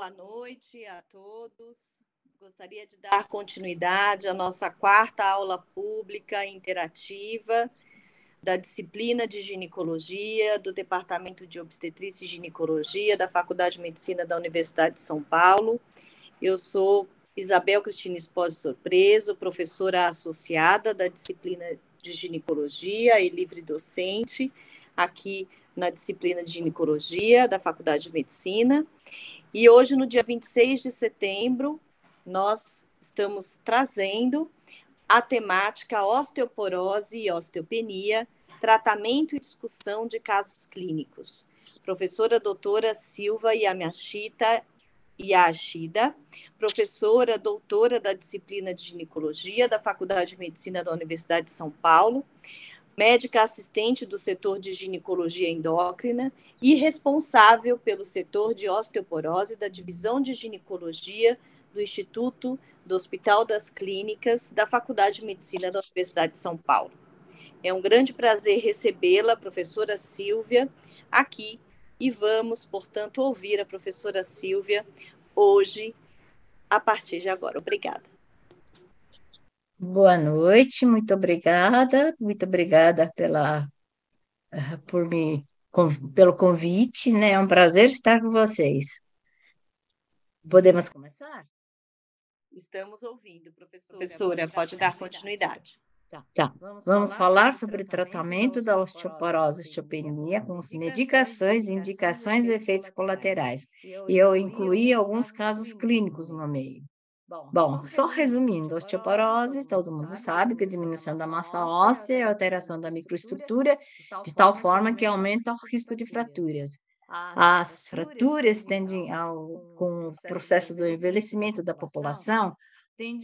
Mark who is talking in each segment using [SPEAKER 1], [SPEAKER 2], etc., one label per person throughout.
[SPEAKER 1] Boa noite a todos. Gostaria de dar continuidade à nossa quarta aula pública interativa da disciplina de ginecologia do Departamento de Obstetrícia e Ginecologia da Faculdade de Medicina da Universidade de São Paulo. Eu sou Isabel Cristina Espósito Sorpreso, professora associada da disciplina de ginecologia e livre docente aqui na disciplina de ginecologia da Faculdade de Medicina. E hoje, no dia 26 de setembro, nós estamos trazendo a temática osteoporose e osteopenia, tratamento e discussão de casos clínicos. Professora doutora Silva Yamashita Yashida, professora doutora da disciplina de ginecologia da Faculdade de Medicina da Universidade de São Paulo, médica assistente do setor de ginecologia endócrina e responsável pelo setor de osteoporose da divisão de ginecologia do Instituto do Hospital das Clínicas da Faculdade de Medicina da Universidade de São Paulo. É um grande prazer recebê-la, professora Silvia, aqui, e vamos, portanto, ouvir a professora Silvia hoje, a partir de agora. Obrigada.
[SPEAKER 2] Boa noite, muito obrigada pelo convite, né? É um prazer estar com vocês. Podemos começar?
[SPEAKER 1] Estamos ouvindo, professora, pode dar continuidade.
[SPEAKER 2] Tá. Vamos falar sobre o tratamento da osteoporose e osteopenia com medicações, indicações e efeitos colaterais. E eu incluí alguns casos clínicos no meio. Bom, só resumindo, osteoporose, todo mundo sabe que é diminuição da massa óssea e alteração da microestrutura, de tal forma que aumenta o risco de fraturas. As fraturas com o processo do envelhecimento da população,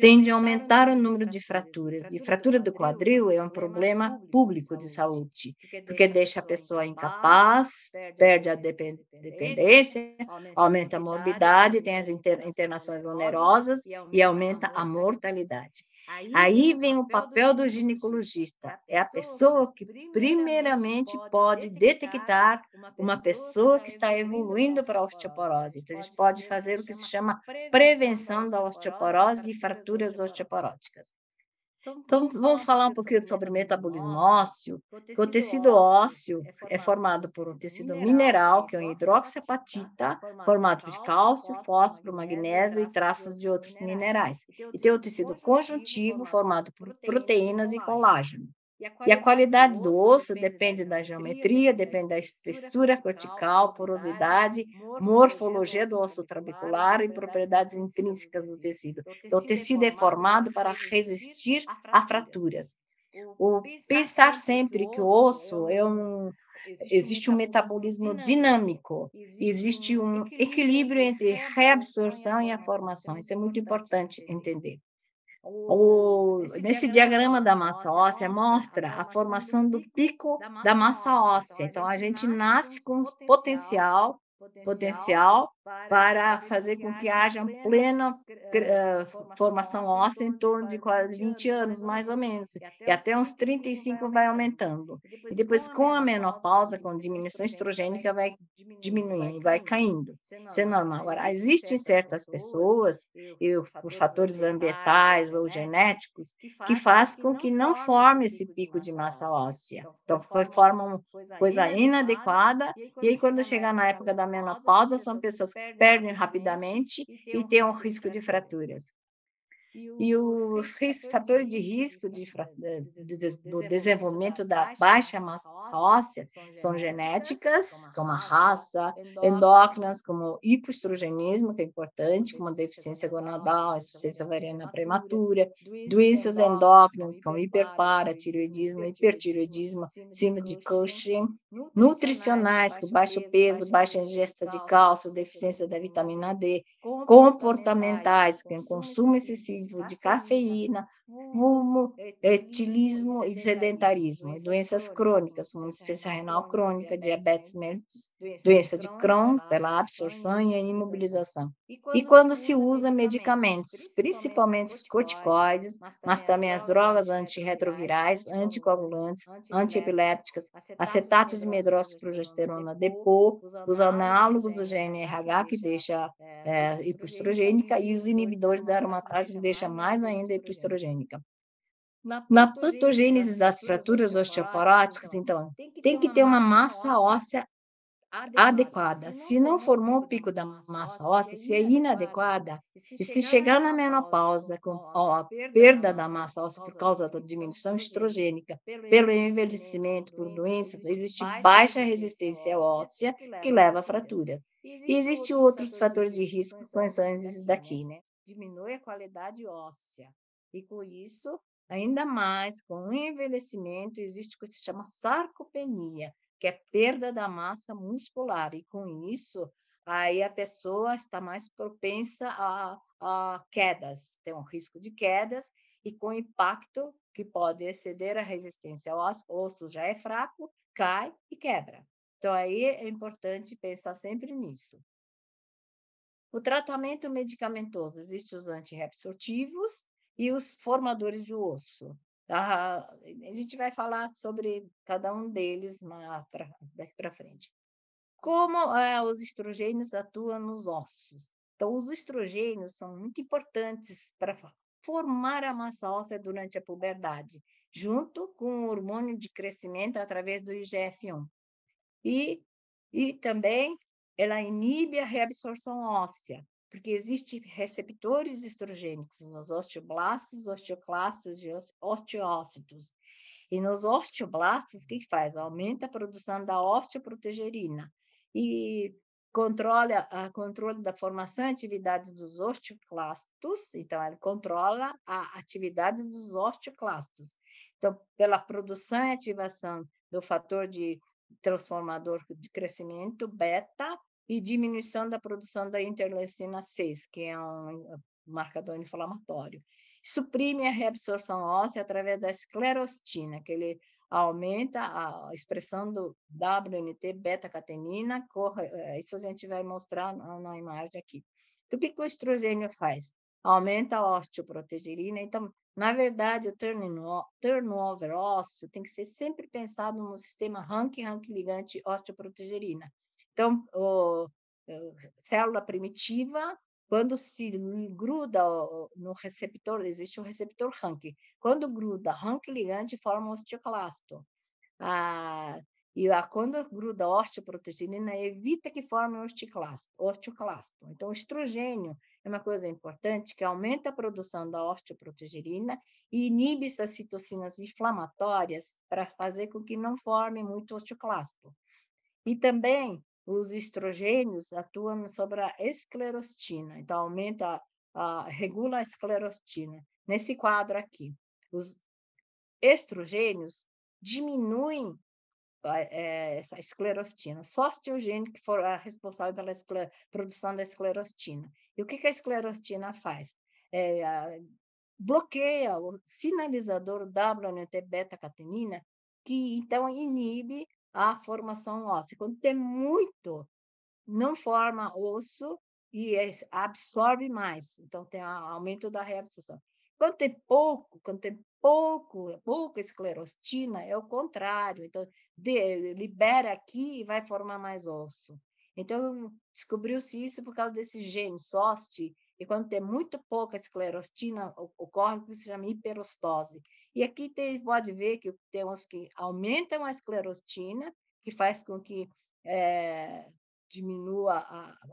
[SPEAKER 2] tende a aumentar o número de fraturas. E fratura do quadril é um problema público de saúde, porque deixa a pessoa incapaz, perde a dependência, aumenta a morbidade, tem as internações onerosas e aumenta a mortalidade. Aí vem o papel do ginecologista. É a pessoa que primeiramente pode detectar uma pessoa que está evoluindo para a osteoporose. Então, a gente pode fazer o que se chama prevenção da osteoporose e fraturas osteoporóticas. Então, vamos falar um pouquinho sobre metabolismo ósseo, que o tecido ósseo é formado por um tecido mineral, que é o hidroxiapatita, formado de cálcio, fósforo, magnésio e traços de outros minerais. E tem o tecido conjuntivo, formado por proteínas e colágeno. E a qualidade do osso depende da geometria, depende da espessura cortical, porosidade, morfologia do osso trabecular e propriedades intrínsecas do tecido. Então, o tecido é formado para resistir a fraturas. Pensar sempre que o osso existe um metabolismo dinâmico, existe um equilíbrio entre reabsorção e a formação. Isso é muito importante entender. Nesse diagrama da massa óssea, mostra a formação do pico da massa óssea. Então, a gente nasce com potencial para fazer com que haja plena formação óssea em torno de quase 20 anos, mais ou menos. E até uns 35 vai aumentando. E depois, com a menopausa, com a diminuição estrogênica, vai diminuindo, vai caindo. Isso é normal. Agora, existem certas pessoas, por fatores ambientais ou genéticos, que faz com que não forme esse pico de massa óssea. Então, forma uma coisa inadequada, e aí, quando chegar na época da menopausa, são pessoas que perdem rapidamente e têm um risco de fraturas. E os fatores de risco do desenvolvimento da baixa massa óssea são genéticas, como a raça, endócrinas, como o hipoestrogenismo, que é importante, como a deficiência gonadal, a insuficiência ovariana prematura, doenças endócrinas, como hiperparatireoidismo, hipertireoidismo, síndrome de Cushing, nutricionais, com baixo peso, baixa ingesta de cálcio, deficiência da vitamina D, comportamentais, que é o consumo excessivo de cafeína, fumo, etilismo e sedentarismo, e doenças crônicas, como insuficiência renal crônica, diabetes mellitus, doença de Crohn, pela absorção e a imobilização. E quando se usa medicamentos, principalmente os corticoides, mas também as drogas antirretrovirais, anticoagulantes, antiepilépticas, acetato de medroxiprogesterona depô, os análogos do GnRH, que deixa hipoestrogênica, e os inibidores da aromatase, que deixa mais ainda hipoestrogênica. Na patogênese das fraturas osteoporóticas, então, tem que ter uma massa óssea adequada. Se não formou o pico da massa óssea, se é inadequada, e se chegar na menopausa com a perda da massa óssea por causa da diminuição estrogênica, pelo envelhecimento, por doenças, existe baixa resistência óssea que leva a fraturas. E existem outros fatores de risco, que são esses daqui, né? Diminui a qualidade óssea. E com isso, ainda mais, com o envelhecimento, existe o que se chama sarcopenia, que é perda da massa muscular, e com isso, aí a pessoa está mais propensa a quedas, tem um risco de quedas, e com impacto que pode exceder a resistência ao osso, o osso já é fraco, cai e quebra. Então, aí é importante pensar sempre nisso. O tratamento medicamentoso, existem os antirreabsortivos e os formadores de osso. Tá? A gente vai falar sobre cada um deles daqui para frente. Como os estrogênios atuam nos ossos? Então, os estrogênios são muito importantes para formar a massa óssea durante a puberdade, junto com o hormônio de crescimento através do IGF-1. E também ela inibe a reabsorção óssea, porque existem receptores estrogênicos nos osteoblastos, osteoclastos e osteócitos. E nos osteoblastos, o que faz? Aumenta a produção da osteoprotegerina e controle da formação e atividades dos osteoclastos, então, ele controla a atividade dos osteoclastos. Então, pela produção e ativação do fator de transformador de crescimento, beta, e diminuição da produção da interleucina 6, que é um marcador inflamatório. Suprime a reabsorção óssea através da esclerostina, que ele aumenta a expressão do WNT beta-catenina, isso a gente vai mostrar na imagem aqui. Então, o que o estrogênio faz? Aumenta a osteoprotegerina. Então, na verdade, o turnover ósseo tem que ser sempre pensado no sistema ligante osteoprotegerina. Então, célula primitiva, quando se gruda no receptor, existe o receptor Rank. Quando gruda Rank ligante, forma osteoclasto. Quando gruda osteoprotegerina, evita que forme osteoclasto. Então, o estrogênio é uma coisa importante, que aumenta a produção da osteoprotegerina e inibe essas citocinas inflamatórias para fazer com que não forme muito osteoclasto. E também os estrogênios atuam sobre a esclerostina, então regula a esclerostina. Nesse quadro aqui, os estrogênios diminuem essa esclerostina, só a osteogênio que for responsável pela produção da esclerostina. E o que a esclerostina faz? Bloqueia o sinalizador WNT beta-catenina, que então inibe a formação óssea. Quando tem muito, não forma osso e absorve mais, então tem aumento da reabsorção. Quando tem pouca esclerostina, é o contrário, então libera aqui e vai formar mais osso. Então, descobriu-se isso por causa desse gene SOST, e quando tem muito pouca esclerostina, ocorre o que se chama hiperostose. E aqui pode ver que tem uns que aumentam a esclerostina, que faz com que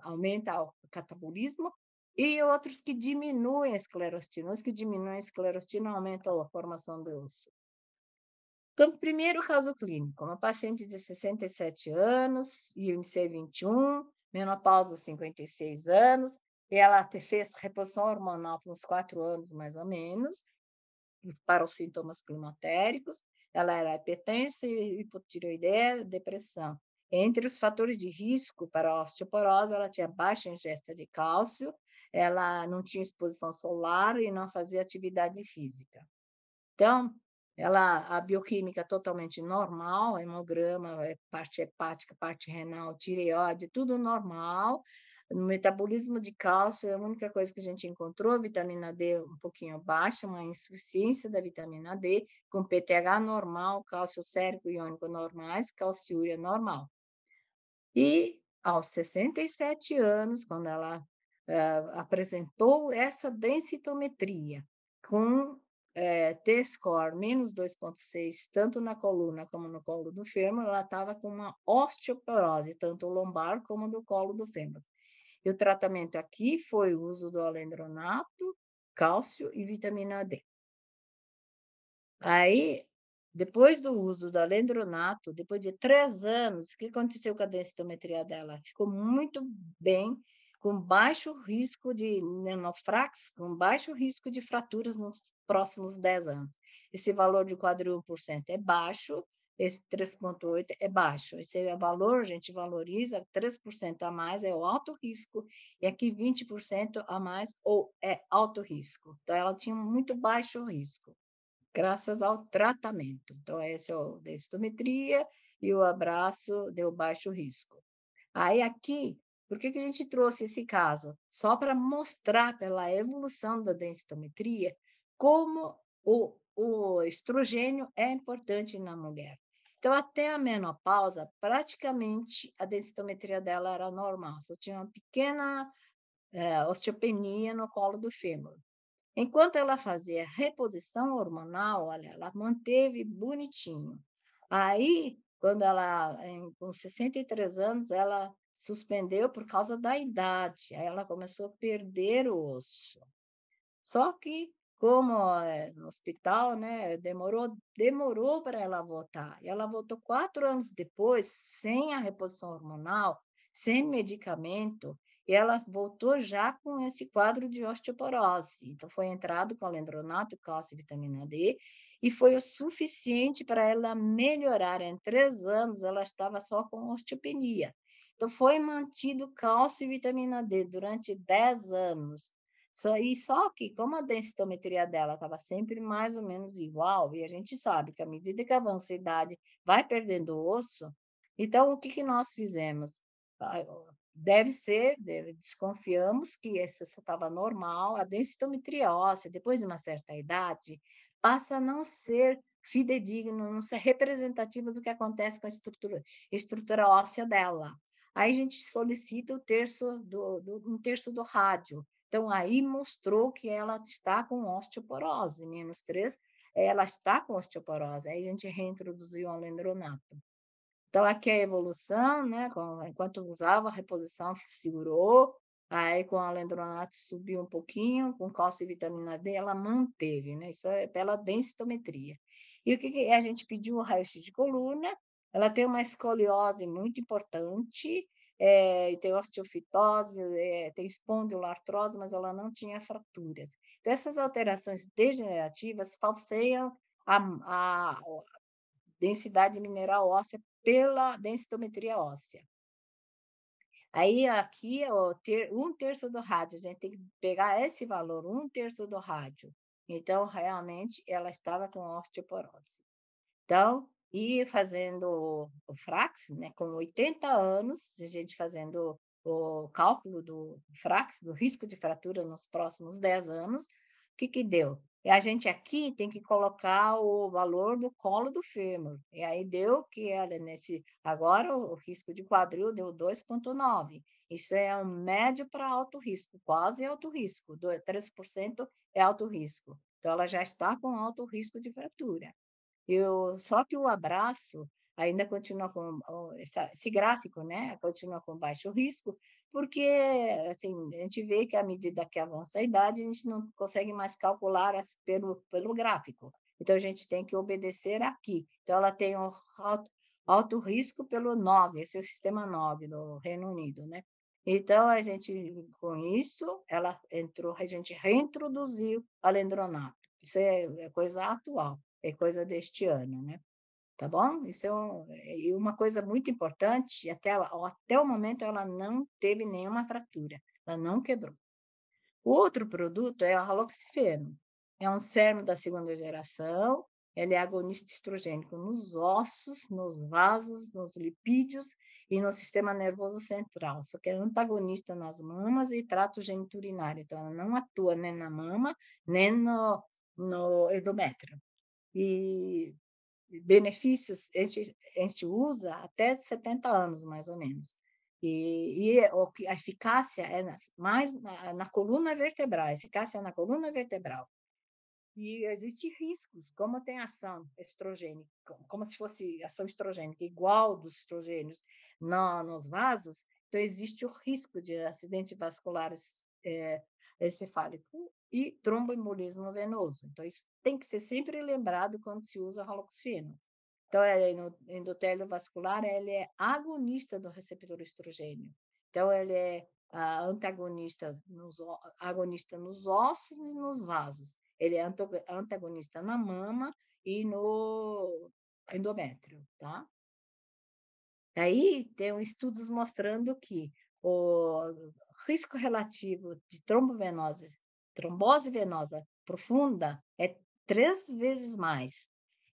[SPEAKER 2] aumenta o catabolismo, e outros que diminuem a esclerostina. Os que diminuem a esclerostina aumentam a formação do osso. Então, primeiro caso clínico, uma paciente de 67 anos, IMC 21, menopausa 56 anos, e ela fez reposição hormonal por uns 4 anos, mais ou menos, para os sintomas climatéricos. Ela era hipertensa, hipotireoideia, depressão. Entre os fatores de risco para a osteoporose, ela tinha baixa ingesta de cálcio, ela não tinha exposição solar e não fazia atividade física. Então, a bioquímica totalmente normal, hemograma, parte hepática, parte renal, tireoide, tudo normal. No metabolismo de cálcio, a única coisa que a gente encontrou, a vitamina D um pouquinho baixa, uma insuficiência da vitamina D, com PTH normal, cálcio sérico e iônico normais, calciúria normal. E aos 67 anos, quando ela apresentou essa densitometria com T-score menos 2,6, tanto na coluna como no colo do fêmur, ela estava com uma osteoporose, tanto lombar como do colo do fêmur. E o tratamento aqui foi o uso do alendronato, cálcio e vitamina D. Aí, depois do uso do alendronato, depois de 3 anos, o que aconteceu com a densitometria dela? Ficou muito bem, com baixo risco de pneumofrax, com baixo risco de fraturas nos próximos 10 anos. Esse valor de quadril por cento é baixo, esse 3,8 é baixo. Esse é o valor, a gente valoriza, 3% a mais é o alto risco, e aqui 20% a mais ou é alto risco. Então, ela tinha muito baixo risco graças ao tratamento. Então, esse é o densitometria e o abraço deu baixo risco. Aí, aqui, por que a gente trouxe esse caso? Só para mostrar pela evolução da densitometria como o estrogênio é importante na mulher. Então, até a menopausa, praticamente a densitometria dela era normal, só tinha uma pequena osteopenia no colo do fêmur. Enquanto ela fazia reposição hormonal, olha, ela manteve bonitinho. Aí, quando com 63 anos, ela suspendeu por causa da idade. Aí ela começou a perder o osso. Só que, como no hospital, né, demorou para ela voltar. E ela voltou 4 anos depois, sem a reposição hormonal, sem medicamento, e ela voltou já com esse quadro de osteoporose. Então, foi entrado com alendronato, cálcio e vitamina D, e foi o suficiente para ela melhorar. Em 3 anos, ela estava só com osteopenia. Então, foi mantido cálcio e vitamina D durante 10 anos. Só que, como a densitometria dela estava sempre mais ou menos igual, e a gente sabe que à medida que avança a idade, vai perdendo osso, então o que nós fizemos? Desconfiamos que essa estava normal, a densitometria óssea, depois de uma certa idade, passa a não ser fidedigno, não ser representativa do que acontece com a estrutura óssea dela. Aí a gente solicita um terço do rádio. Então, aí mostrou que ela está com osteoporose, -3, ela está com osteoporose. Aí a gente reintroduziu o alendronato. Então, aqui a evolução, né? Enquanto usava, a reposição segurou, aí com o alendronato subiu um pouquinho, com cálcio e vitamina D, ela manteve, né? Isso é pela densitometria. E o que a gente pediu? O raio-x de coluna, ela tem uma escoliose muito importante, e tem osteofitose, tem espondiloartrose, mas ela não tinha fraturas. Então, essas alterações degenerativas falseiam a densidade mineral óssea pela densitometria óssea. Aí, aqui, um terço do rádio, a gente tem que pegar esse valor, um terço do rádio. Então, realmente, ela estava com osteoporose. Então, e fazendo o Frax, né, com 80 anos, a gente fazendo o cálculo do Frax, do risco de fratura nos próximos 10 anos, o que deu? E a gente aqui tem que colocar o valor do colo do fêmur. E aí deu que agora o risco de quadril deu 2,9. Isso é um médio para alto risco, quase alto risco. 3% é alto risco. Então, ela já está com alto risco de fratura. Só que o abraço ainda continua com esse gráfico, né? Continua com baixo risco, porque assim, a gente vê que à medida que avança a idade, a gente não consegue mais calcular pelo gráfico. Então, a gente tem que obedecer aqui. Então, ela tem um alto risco pelo NOG, esse é o sistema NOG do Reino Unido, né? Então, com isso, a gente reintroduziu a lendronato. Isso é coisa atual, é coisa deste ano, né? Tá bom? Isso é uma coisa muito importante, até o momento ela não teve nenhuma fratura, ela não quebrou. O outro produto é o haloxifeno. É um SERM da segunda geração, ele é agonista estrogênico nos ossos, nos vasos, nos lipídios e no sistema nervoso central, só que é antagonista nas mamas e trato geniturinário, então ela não atua nem na mama, nem no endométrio. E benefícios, a gente usa até 70 anos, mais ou menos. A eficácia é mais na coluna vertebral, a eficácia é na coluna vertebral. E existem riscos, como tem ação estrogênica, como se fosse ação estrogênica igual dos estrogênios nos vasos, então existe o risco de acidente vascular encefálico e tromboembolismo venoso. Então, isso tem que ser sempre lembrado quando se usa haloxifeno. Então, no endotélio vascular, ele é agonista do receptor estrogênio. Então, ele é agonista nos ossos e nos vasos. Ele é antagonista na mama e no endométrio, tá? Aí tem estudos mostrando que o risco relativo de trombose venosa profunda é 3 vezes mais.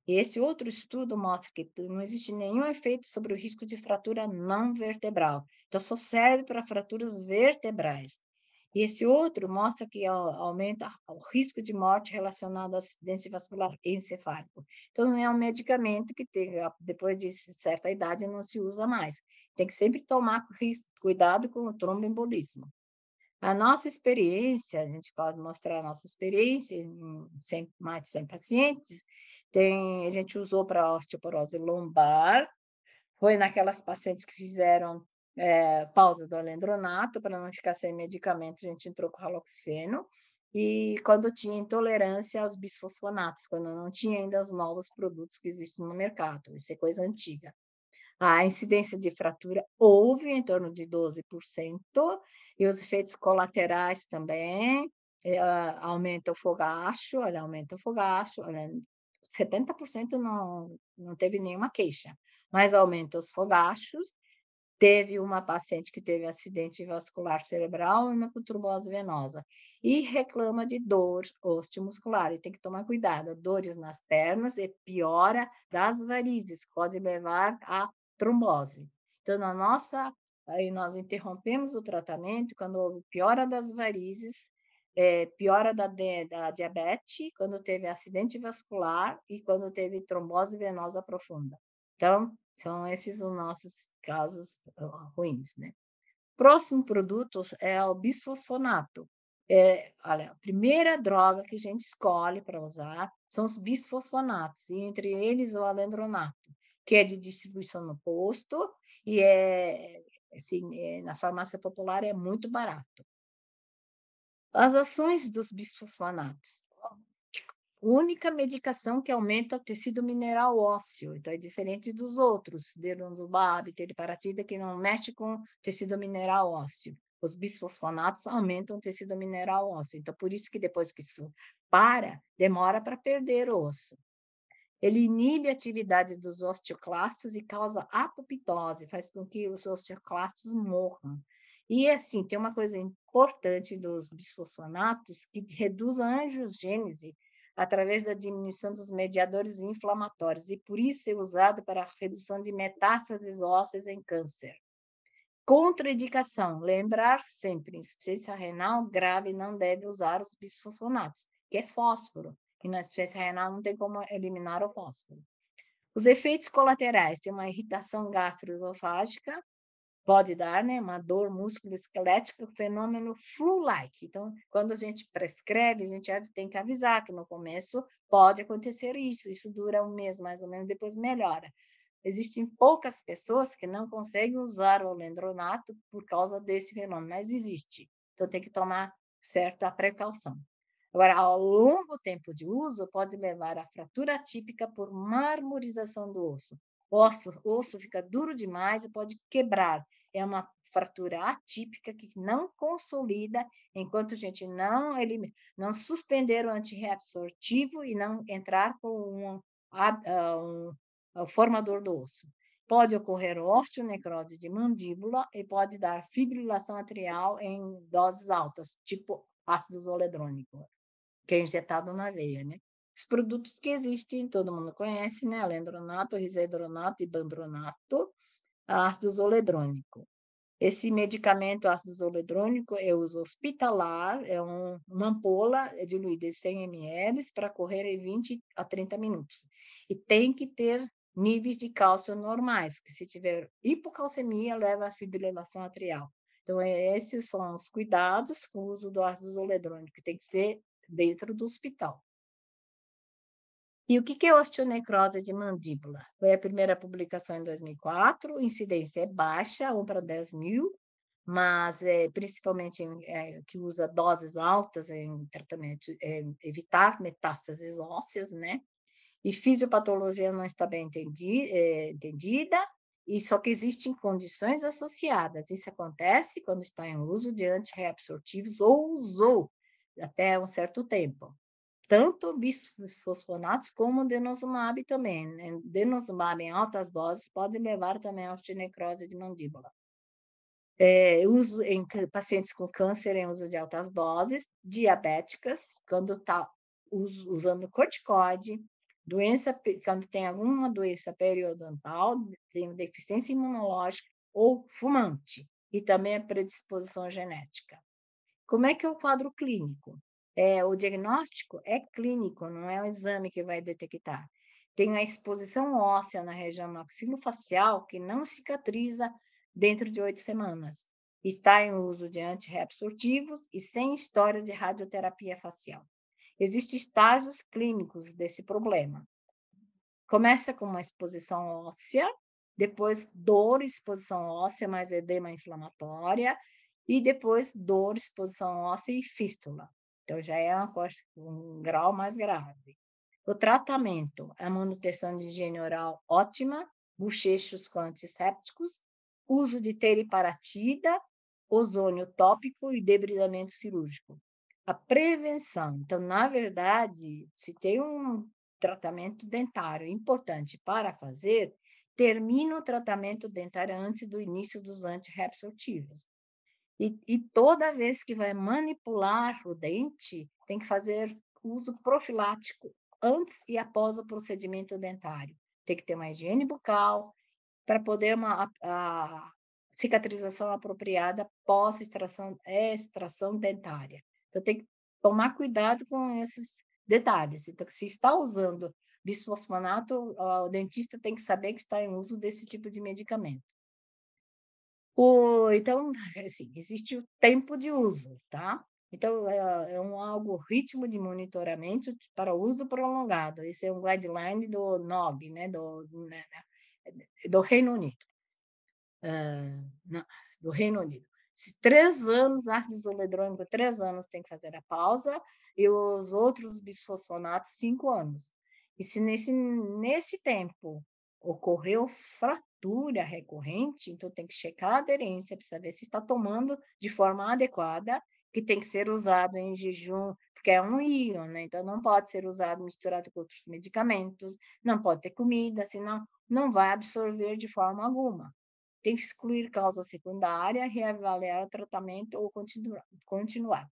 [SPEAKER 2] E esse outro estudo mostra que não existe nenhum efeito sobre o risco de fratura não vertebral. Então, só serve para fraturas vertebrais. E esse outro mostra que aumenta o risco de morte relacionado a acidente vascular encefálico. Então, não é um medicamento que depois de certa idade não se usa mais. Tem que sempre tomar cuidado com o tromboembolismo. A nossa experiência, a gente pode mostrar a nossa experiência em mais de 100 pacientes, a gente usou para osteoporose lombar, foi naquelas pacientes que fizeram pausa do alendronato, para não ficar sem medicamento, a gente entrou com haloxifeno, e quando tinha intolerância aos bisfosfonatos, quando não tinha ainda os novos produtos que existem no mercado, isso é coisa antiga. A incidência de fratura houve em torno de 12%, e os efeitos colaterais também, aumenta o fogacho, olha, aumenta o fogacho, olha, 70% não teve nenhuma queixa, mas aumenta os fogachos. Teve uma paciente que teve acidente vascular cerebral e uma com trombose venosa, e reclama de dor osteomuscular, e tem que tomar cuidado, dores nas pernas e piora das varizes, pode levar a trombose. Então, aí nós interrompemos o tratamento quando houve piora das varizes, piora da diabetes, quando teve acidente vascular e quando teve trombose venosa profunda. Então, são esses os nossos casos ruins, né? Próximo produto é o bisfosfonato. Olha, a primeira droga que a gente escolhe para usar são os bisfosfonatos, e entre eles o alendronato, que é de distribuição no posto e assim, na farmácia popular é muito barato. As ações dos bisfosfonatos. Única medicação que aumenta o tecido mineral ósseo, então é diferente dos outros, denosumab, teriparatida, que não mexe com tecido mineral ósseo. Os bisfosfonatos aumentam o tecido mineral ósseo, então por isso que depois que isso demora para perder o osso. Ele inibe a atividade dos osteoclastos e causa apoptose, faz com que os osteoclastos morram. E, assim, tem uma coisa importante dos bisfosfonatos, que reduz a angiogênese através da diminuição dos mediadores inflamatórios, e por isso é usado para a redução de metástases ósseas em câncer. Contraindicação, lembrar sempre, insuficiência renal grave não deve usar os bisfosfonatos, que é fósforo, e na insuficiência renal não tem como eliminar o fósforo. Os efeitos colaterais, tem uma irritação gastroesofágica, pode dar, né, uma dor musculoesquelética, fenômeno flu-like. Então, quando a gente prescreve, a gente tem que avisar que no começo pode acontecer isso dura 1 mês mais ou menos, depois melhora. Existem poucas pessoas que não conseguem usar o alendronato por causa desse fenômeno, mas existe. Então, tem que tomar certa precaução. Agora, ao longo tempo de uso, pode levar à fratura atípica por marmorização do osso. O osso fica duro demais e pode quebrar. É uma fratura atípica que não consolida enquanto a gente não suspender o antirreabsortivo e não entrar com um formador do osso. Pode ocorrer osteonecrose de mandíbula e pode dar fibrilação atrial em doses altas, tipo ácido zoledrônico, que é injetado na veia, né? Os produtos que existem, todo mundo conhece, né? Alendronato, risedronato e bandronato, ácido zoledrônico. Esse medicamento ácido zoledrônico é uso hospitalar, é uma ampola diluída em 100 ml para correr em 20 a 30 minutos. E tem que ter níveis de cálcio normais, que se tiver hipocalcemia, leva à fibrilação atrial. Então, esses são os cuidados com o uso do ácido zoledrônico, que tem que ser dentro do hospital. E o que é osteonecrose de mandíbula? Foi a primeira publicação em 2004, incidência é baixa, 1 para 10 mil, mas principalmente que usa doses altas em tratamento, evitar metástases ósseas, né? E fisiopatologia não está bem entendida, e só que existem condições associadas. Isso acontece quando está em uso de antirreabsortivos ou usou até um certo tempo. Tanto bisfosfonatos como denosumab também, né? Denosumab em altas doses pode levar também à osteonecrose de mandíbula. Uso em pacientes com câncer em uso de altas doses, diabéticas, quando está usando corticoide, quando tem alguma doença periodontal, tem deficiência imunológica ou fumante, e também a predisposição genética. Como é que é o quadro clínico? O diagnóstico é clínico, não é o exame que vai detectar. Tem a exposição óssea na região maxilofacial que não cicatriza dentro de 8 semanas. Está em uso de antirreabsortivos e sem história de radioterapia facial. Existem estágios clínicos desse problema. Começa com uma exposição óssea, depois dor, exposição óssea, mais edema inflamatória, e depois dor, exposição óssea e fístula. Então, já é um grau mais grave. O tratamento, a manutenção de higiene oral ótima, bochechos com antissépticos, uso de teriparatida, ozônio tópico e debridamento cirúrgico. A prevenção, então, na verdade, se tem um tratamento dentário importante para fazer, termina o tratamento dentário antes do início dos antirreabsortivos. E toda vez que vai manipular o dente, tem que fazer uso profilático antes e após o procedimento dentário. Tem que ter uma higiene bucal para poder a cicatrização apropriada pós extração dentária. Então, tem que tomar cuidado com esses detalhes. Então, se está usando bisfosfonato, o dentista tem que saber que está em uso desse tipo de medicamento. Então, assim, existe o tempo de uso, tá? Então, é um algoritmo de monitoramento para uso prolongado. Esse é um guideline do NOG, né, do Reino Unido. Do Reino Unido. 3 anos, ácido zoledrônico, 3 anos tem que fazer a pausa, e os outros bisfosfonatos, 5 anos. E se nesse tempo ocorreu fratura recorrente, então tem que checar a aderência para saber se está tomando de forma adequada, que tem que ser usado em jejum, porque é um íon, né? Então não pode ser usado misturado com outros medicamentos, não pode ter comida, senão não vai absorver de forma alguma. Tem que excluir causa secundária, reavaliar o tratamento ou continuar.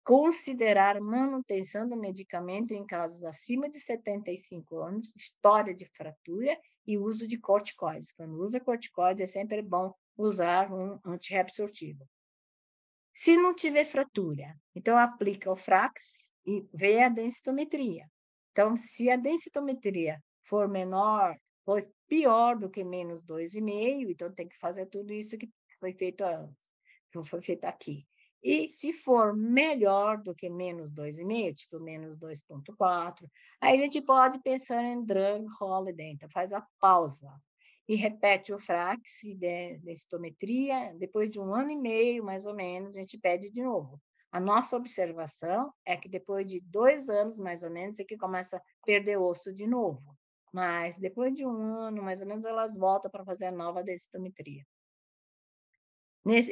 [SPEAKER 2] Considerar manutenção do medicamento em casos acima de 75 anos, história de fratura e uso de corticoides. Quando usa corticoides, é sempre bom usar um antirreabsortivo. Se não tiver fratura, então aplica o Frax e vê a densitometria. Então, se a densitometria for menor, for pior do que menos 2,5, então tem que fazer tudo isso que foi feito antes, que foi feito aqui. E se for melhor do que menos 2,5, tipo menos 2,4, aí a gente pode pensar em drug holiday, então faz a pausa e repete o Frax e densitometria, depois de 1 ano e meio, mais ou menos, a gente pede de novo. A nossa observação é que depois de 2 anos, mais ou menos, é que começa a perder osso de novo. Mas depois de 1 ano, mais ou menos, elas voltam para fazer a nova densitometria.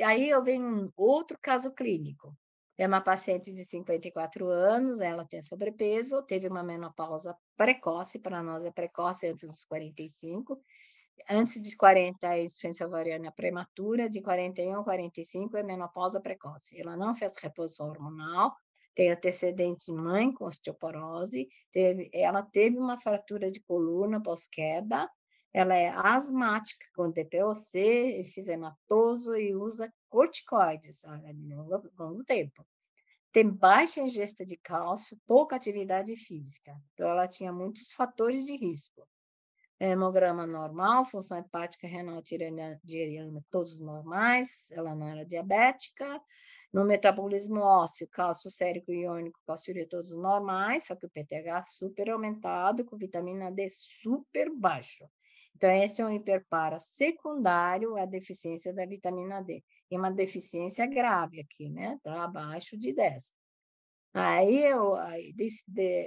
[SPEAKER 2] Aí eu venho um outro caso clínico. É uma paciente de 54 anos, ela tem sobrepeso, teve uma menopausa precoce, para nós é precoce antes dos 45, Antes de 40 é insuficiência ovariana prematura, de 41 a 45 é menopausa precoce. Ela não fez reposição hormonal, tem antecedentes de mãe com osteoporose, ela teve uma fratura de coluna pós-queda, ela é asmática com DPOC, efizematoso e usa corticoides há longo tempo. Tem baixa ingesta de cálcio, pouca atividade física. Então, ela tinha muitos fatores de risco. Hemograma normal, função hepática, renal, tireoidiana, todos normais, ela não era diabética. No metabolismo ósseo, cálcio sérico e iônico, calciúria, todos normais, só que o PTH super aumentado, com vitamina D super baixo. Então, esse é um hiperpara secundário à deficiência da vitamina D. E uma deficiência grave aqui, né? Tá abaixo de 10. Aí,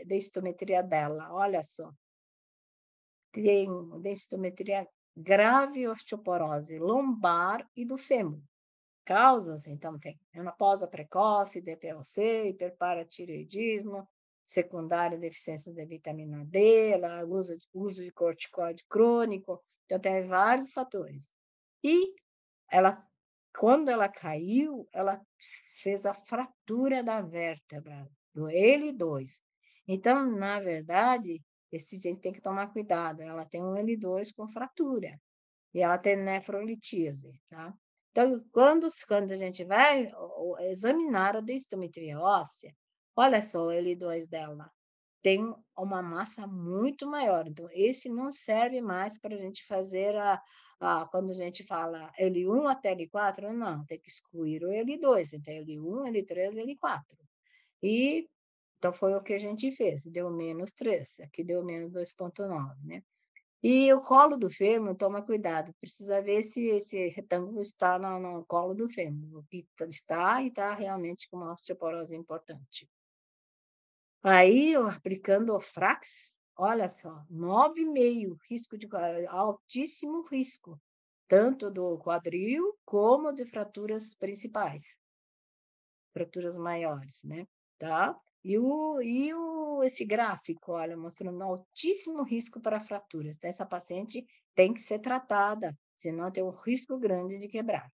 [SPEAKER 2] densitometria dela, olha só, tem densitometria grave osteoporose lombar e do fêmur. Causas, então, tem menopausa precoce, DPLC, hiperparatireoidismo, secundária deficiência de vitamina D, ela uso de corticoide crônico, então tem vários fatores. E ela, quando ela caiu, ela fez a fratura da vértebra, do L2. Então, na verdade, esse gente tem que tomar cuidado, ela tem um L2 com fratura, e ela tem nefrolitise, tá? Então, quando a gente vai examinar a densitometria óssea, olha só o L2 dela, tem uma massa muito maior. Então, esse não serve mais para a gente fazer quando a gente fala L1 até L4, não, tem que excluir o L2, então L1, L3, L4. E, então, foi o que a gente fez, deu menos 3, aqui deu menos 2,9, né? E o colo do fêmur, toma cuidado, precisa ver se esse retângulo está no colo do fêmur, o que está e está realmente com uma osteoporose importante. Aí, eu aplicando o Frax, olha só, 9,5, risco de altíssimo risco, tanto do quadril como de fraturas principais, fraturas maiores, né? Tá? Esse gráfico, olha, mostrando altíssimo risco para fraturas. Então, essa paciente tem que ser tratada, senão tem um risco grande de quebrar.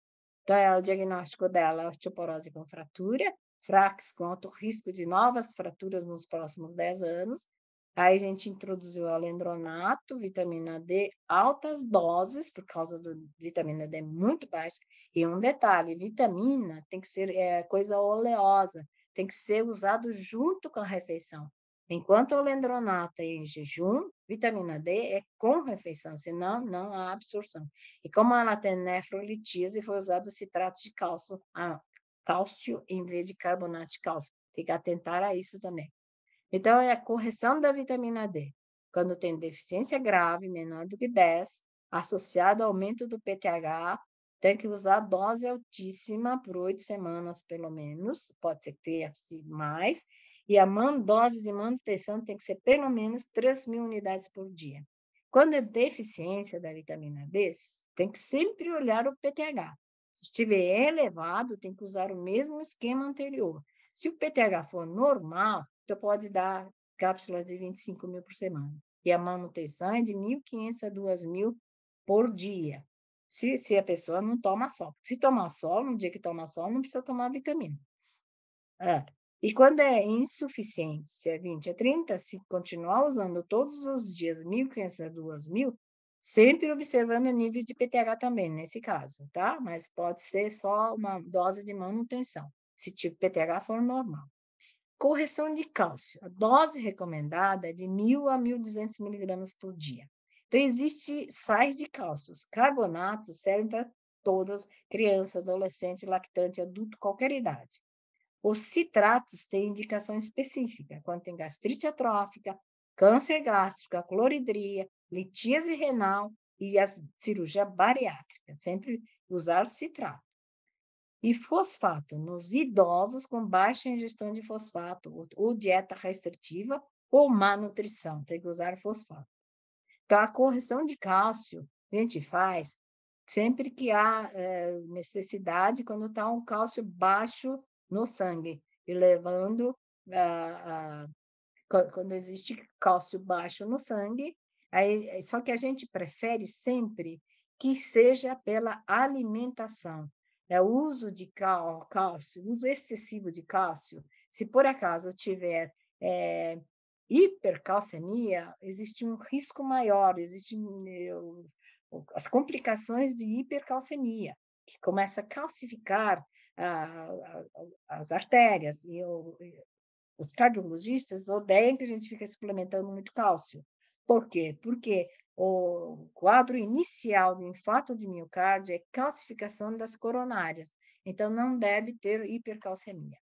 [SPEAKER 2] Então, o diagnóstico dela é osteoporose com fratura, Frax com alto risco de novas fraturas nos próximos 10 anos. Aí a gente introduziu alendronato, vitamina D, altas doses, por causa da vitamina D muito baixa. E um detalhe, vitamina tem que ser coisa oleosa, tem que ser usado junto com a refeição. Enquanto o alendronato é em jejum, vitamina D é com refeição, senão não há absorção. E como ela tem nefrolitise, foi usado citrato de cálcio, cálcio em vez de carbonato de cálcio. Tem que atentar a isso também. Então, é a correção da vitamina D. Quando tem deficiência grave, menor do que 10, associado ao aumento do PTH, tem que usar dose altíssima por 8 semanas, pelo menos, pode ser que tenha sido mais, e a dose de manutenção tem que ser pelo menos 3.000 unidades por dia. Quando é deficiência da vitamina D, tem que sempre olhar o PTH. Se estiver elevado, tem que usar o mesmo esquema anterior. Se o PTH for normal, então pode dar cápsulas de 25.000 por semana. E a manutenção é de 1.500 a 2.000 por dia. Se a pessoa não toma sol. Se tomar sol, no dia que toma sol, não precisa tomar vitamina. E quando é insuficiência 20 a 30, se continuar usando todos os dias 1.500 a 2.000, sempre observando níveis de PTH também, nesse caso, tá? Mas pode ser só uma dose de manutenção, se tipo PTH for normal. Correção de cálcio. A dose recomendada é de 1.000 a 1.200 miligramas por dia. Então, existe sais de cálcio. Os carbonatos servem para todas, criança, adolescente, lactante, adulto, qualquer idade. Os citratos têm indicação específica, quando tem gastrite atrófica, câncer gástrico, cloridria, litíase renal e a cirurgia bariátrica. Sempre usar citrato. E fosfato, nos idosos com baixa ingestão de fosfato, ou dieta restritiva, ou má nutrição, tem que usar fosfato. Então, a correção de cálcio a gente faz sempre que há necessidade, quando está um cálcio baixo no sangue, e levando, quando existe cálcio baixo no sangue, Só que a gente prefere sempre que seja pela alimentação. O uso de cálcio, o uso excessivo de cálcio, se por acaso tiver hipercalcemia, existe um risco maior, existem as complicações de hipercalcemia, que começa a calcificar as artérias, os cardiologistas odeiam que a gente fique suplementando muito cálcio. Por quê? Porque o quadro inicial do infarto de miocárdio é calcificação das coronárias, então não deve ter hipercalcemia.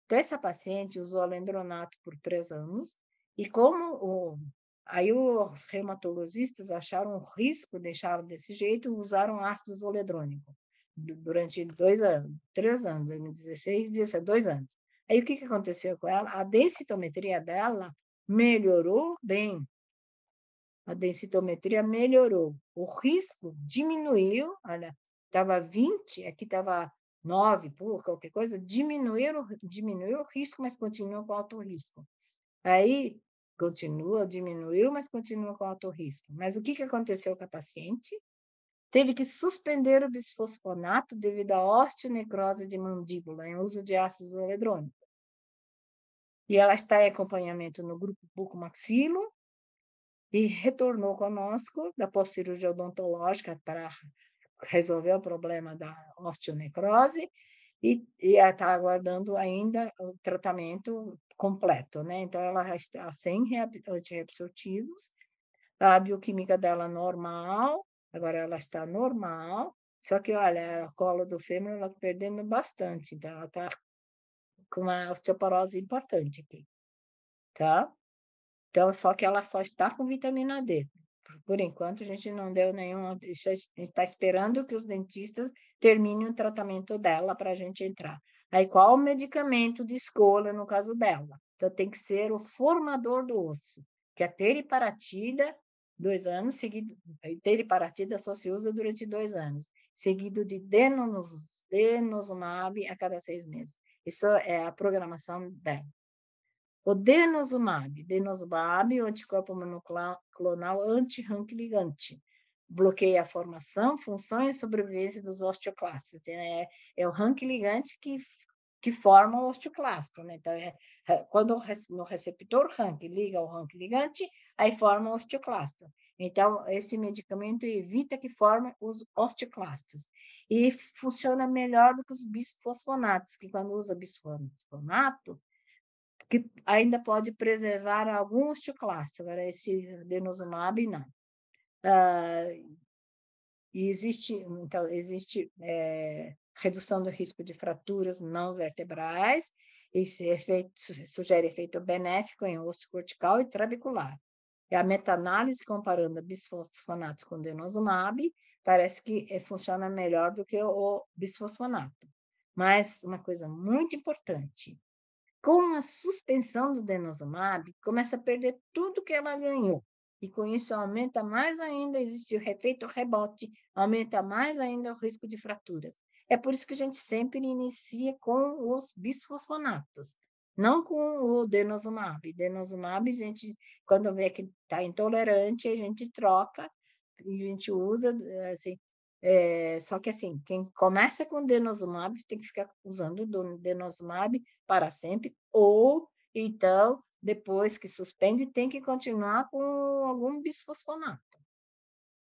[SPEAKER 2] Então, essa paciente usou alendronato por 3 anos, e aí os reumatologistas acharam um risco deixá-la desse jeito, usaram ácido zoledrônico durante 2 anos, 3 anos, 2016, 17, 2 anos. Aí, o que aconteceu com ela? A densitometria dela melhorou bem. A densitometria melhorou. O risco diminuiu, olha, estava 20, aqui estava 9, por qualquer coisa, diminuiu o risco, mas continua com alto risco. Aí, diminuiu, mas continua com alto risco. Mas o que aconteceu com a paciente? Teve que suspender o bisfosfonato devido à osteonecrose de mandíbula, em uso de ácido zoledrônico. E ela está em acompanhamento no grupo bucomaxilo e retornou conosco da pós-cirurgia odontológica para resolver o problema da osteonecrose e está aguardando ainda o tratamento completo, né? Então, ela já está sem antirreabsortivos, a bioquímica dela normal, agora ela está normal, só que, olha, a cola do fêmur ela está perdendo bastante, então ela está com uma osteoporose importante aqui, tá? Então, só que ela só está com vitamina D. Por enquanto, a gente não deu nenhuma. A gente está esperando que os dentistas terminem o tratamento dela para a gente entrar. Aí, qual o medicamento de escolha no caso dela? Então, tem que ser o formador do osso, que é a teriparatida, 2 anos, seguido. A teriparatida só se usa durante 2 anos, seguido de denosumab a cada 6 meses. Isso é a programação dela. O denosumab, o anticorpo monoclonal anti-rank-ligante, bloqueia a formação, função e sobrevivência dos osteoclastos. É o rank-ligante que forma o osteoclasto, né? Então, quando no receptor rank liga ao rank-ligante, aí forma o osteoclasto. Então, esse medicamento evita que forme os osteoclastos. E funciona melhor do que os bisfosfonatos, que quando usa bisfosfonato, que ainda pode preservar alguns osteoclastos, agora esse denosumab não. Então, existe redução do risco de fraturas não vertebrais, esse efeito sugere efeito benéfico em osso cortical e trabecular. E a meta-análise comparando bisfosfonatos com denosumab parece que funciona melhor do que o bisfosfonato. Mas uma coisa muito importante, com a suspensão do denosumab, começa a perder tudo que ela ganhou. E com isso aumenta mais ainda, existe o efeito rebote, aumenta mais ainda o risco de fraturas. É por isso que a gente sempre inicia com os bisfosfonatos, não com o denosumab. Denosumab, a gente, quando vê que está intolerante, a gente troca e a gente usa, assim, só que assim, quem começa com denosumab tem que ficar usando o denosumab para sempre, ou então, depois que suspende, tem que continuar com algum bisfosfonato.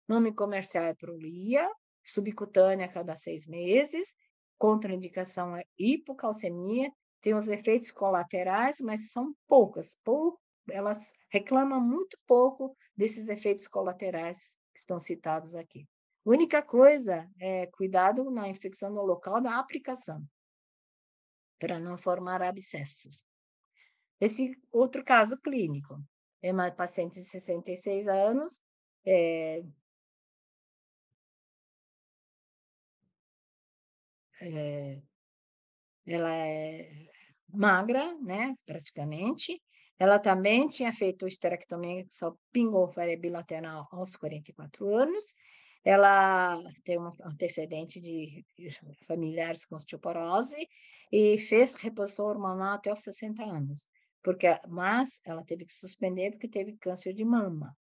[SPEAKER 2] Nome comercial é Prolia, subcutânea a cada 6 meses, contraindicação é hipocalcemia, tem os efeitos colaterais, mas são poucas, elas reclamam muito pouco desses efeitos colaterais que estão citados aqui. A única coisa é cuidado na infecção no local da aplicação, para não formar abscessos. Esse outro caso clínico é uma paciente de 66 anos, ela é magra, né, praticamente. Ela também tinha feito esterectomia, que só pingou o fémur bilateral aos 44 anos. Ela tem um antecedente de familiares com osteoporose e fez reposição hormonal até os 60 anos, mas ela teve que suspender porque teve câncer de mama.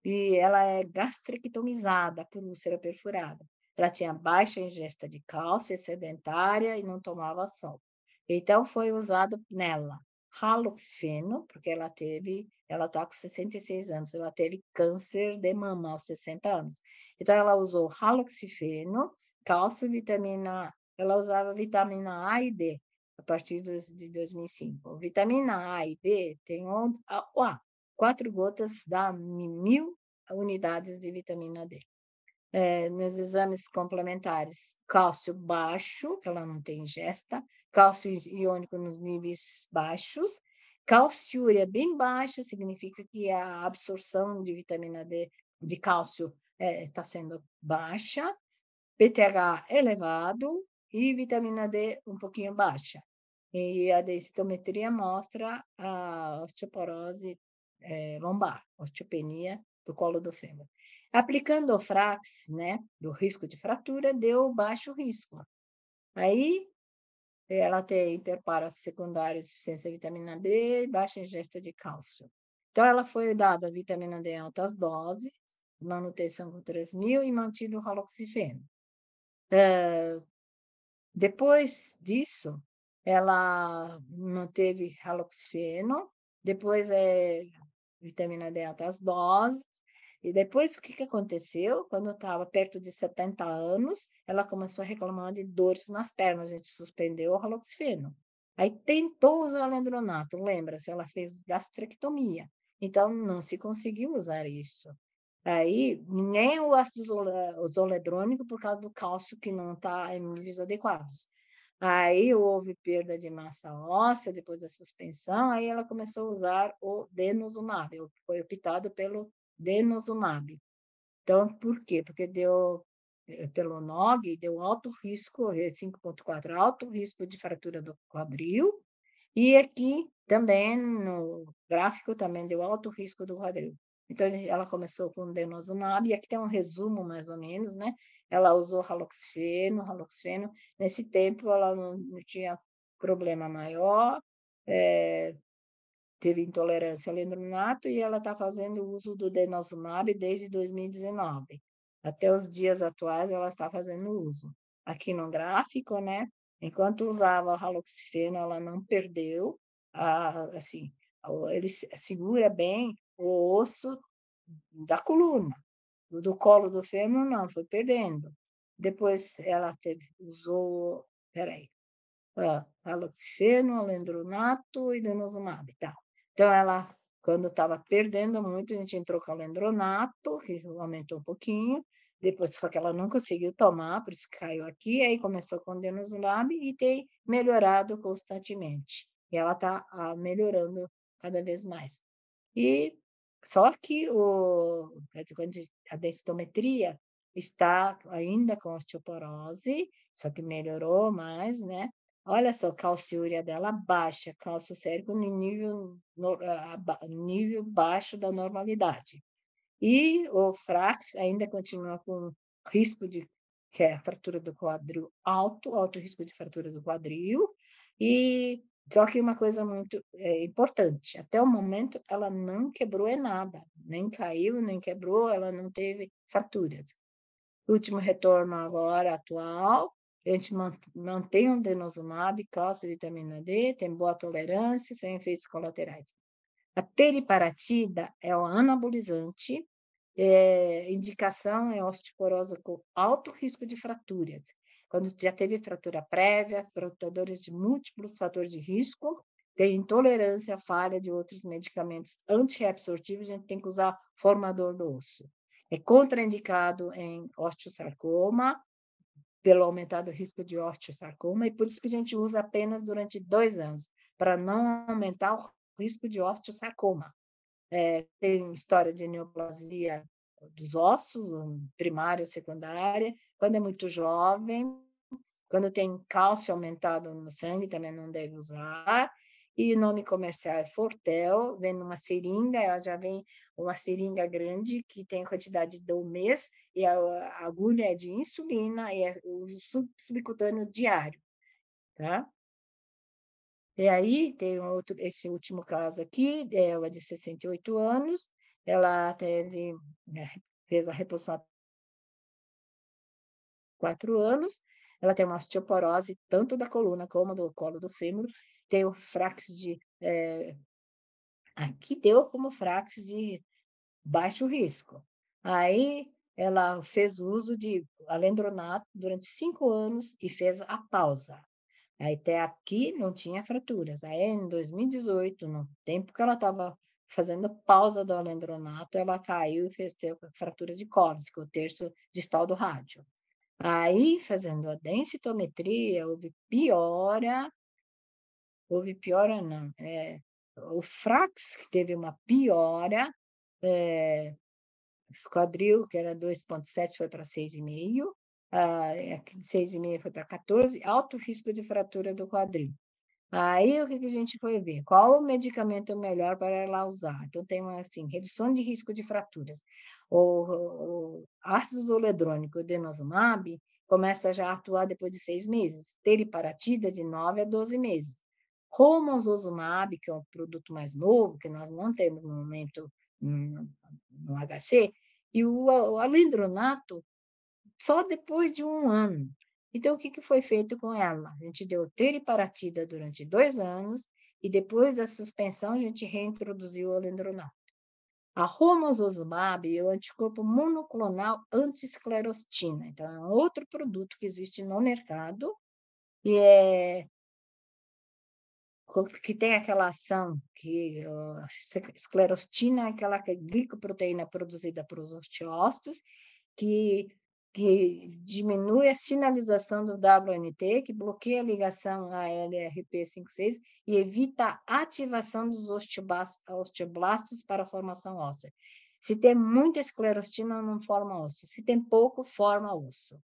[SPEAKER 2] e ela é gastrectomizada por úlcera perfurada. Ela tinha baixa ingesta de cálcio, é sedentária e não tomava sol. Então foi usado nela raloxifeno, porque ela está com 66 anos, ela teve câncer de mama aos 60 anos. Então ela usou raloxifeno, cálcio, vitamina A. Ela usava vitamina A e D a partir de 2005. Vitamina A e D tem 4 gotas dá 1.000 unidades de vitamina D. Nos exames complementares, cálcio baixo, que ela não tem ingesta, cálcio iônico nos níveis baixos, calciúria bem baixa, significa que a absorção de vitamina D, de cálcio, está sendo baixa, PTH elevado e vitamina D um pouquinho baixa. E a densitometria mostra a osteoporose lombar, osteopenia do colo do fêmur. Aplicando o Frax, né, do risco de fratura, deu baixo risco. Aí ela tem hiperpara secundária, insuficiência de vitamina B e baixa ingesta de cálcio. Então, ela foi dada vitamina D em altas doses, manutenção com 3.000 e mantido o raloxifeno. Depois disso, ela manteve haloxifeno, depois vitamina D em altas doses, e depois o que aconteceu? Quando eu estava perto de 70 anos, ela começou a reclamar de dores nas pernas, a gente suspendeu o haloxifeno. Aí tentou usar alendronato, lembra-se, ela fez gastrectomia, então não se conseguiu usar isso. Aí, nem o ácido zoledrônico por causa do cálcio que não está em níveis adequados. Aí houve perda de massa óssea depois da suspensão, aí ela começou a usar o denosumab, foi optado pelo denosumab. Então, por quê? Porque pelo NOG, deu alto risco, 5,4, alto risco de fratura do quadril, e aqui também, no gráfico, também deu alto risco do quadril. Então, ela começou com denosumab, e aqui tem um resumo, mais ou menos, né? Ela usou raloxifeno. Nesse tempo, ela não tinha problema maior, teve intolerância ao lendronato, e ela está fazendo uso do denosumab desde 2019. Até os dias atuais, ela está fazendo uso. Aqui no gráfico, né? Enquanto usava o raloxifeno, ela não perdeu, assim, ele segura bem o osso da coluna, do colo do fêmur não, foi perdendo. Depois ela usou, peraí, haloxifeno, alendronato e denosumab, tá. Então ela, quando estava perdendo muito, a gente entrou com alendronato, que aumentou um pouquinho, depois só que ela não conseguiu tomar, por isso que caiu aqui, aí começou com denosumab e tem melhorado constantemente. E ela está melhorando cada vez mais. E só que a densitometria está ainda com osteoporose, só que melhorou mais, né? Olha só, calciúria dela baixa, cálcio sérico no nível baixo da normalidade. E o Frax ainda continua com risco que é a fratura do quadril alto risco de fratura do quadril, e só que uma coisa muito importante, até o momento ela não quebrou nada, nem caiu, nem quebrou, ela não teve fraturas. Último retorno agora, atual, a gente mantém o denosumab, cálcio e vitamina D, tem boa tolerância, sem efeitos colaterais. A teriparatida é o anabolizante, indicação é osteoporose com alto risco de fraturas. Quando já teve fratura prévia, portadores de múltiplos fatores de risco, tem intolerância à falha de outros medicamentos antirreabsortivos, a gente tem que usar formador do osso. É contraindicado em osteosarcoma, pelo aumentado risco de osteosarcoma, e por isso que a gente usa apenas durante 2 anos, para não aumentar o risco de osteosarcoma. Tem história de neoplasia dos ossos, primária ou secundária, quando é muito jovem, quando tem cálcio aumentado no sangue, também não deve usar. E o nome comercial é Fortel, vem numa seringa, ela já vem uma seringa grande, que tem a quantidade do mês, e a agulha é de insulina, e é uso subcutâneo diário, tá? E aí tem esse último caso aqui, ela de 68 anos, ela teve, né, fez a reposição há 4 anos, ela tem uma osteoporose tanto da coluna como do colo do fêmur, tem o frax de, aqui deu como frax de baixo risco. Aí ela fez uso de alendronato durante 5 anos e fez a pausa. Aí até aqui não tinha fraturas. Aí em 2018, no tempo que ela estava fazendo pausa do alendronato, ela caiu e ter fratura de córdice, o terço distal do rádio. Aí, fazendo a densitometria, houve piora não, o frax que teve uma piora, quadril, que era 2,7, foi para 6,5, aqui de 6,5 foi para 14, alto risco de fratura do quadril. Aí, o que que a gente foi ver? Qual o medicamento melhor para ela usar? Então, tem uma, assim, redução de risco de fraturas. O ácido zoledrônico, o denosumab, começa já a atuar depois de 6 meses. Teriparatida, de 9 a 12 meses. Romosozumab, que é um produto mais novo, que nós não temos no momento no HC, e o alendronato, só depois de 1 ano. Então, o que que foi feito com ela? A gente deu teriparatida durante 2 anos e depois da suspensão a gente reintroduziu o alendronato. A romosozumab é o anticorpo monoclonal anti-esclerostina. Então, é um outro produto que existe no mercado e que tem aquela ação que esclerostina é aquela glicoproteína produzida por os osteócitos, que diminui a sinalização do WNT, que bloqueia a ligação a LRP56 e evita a ativação dos osteoblastos para a formação óssea. Se tem muita esclerostina, não forma osso. Se tem pouco, forma osso.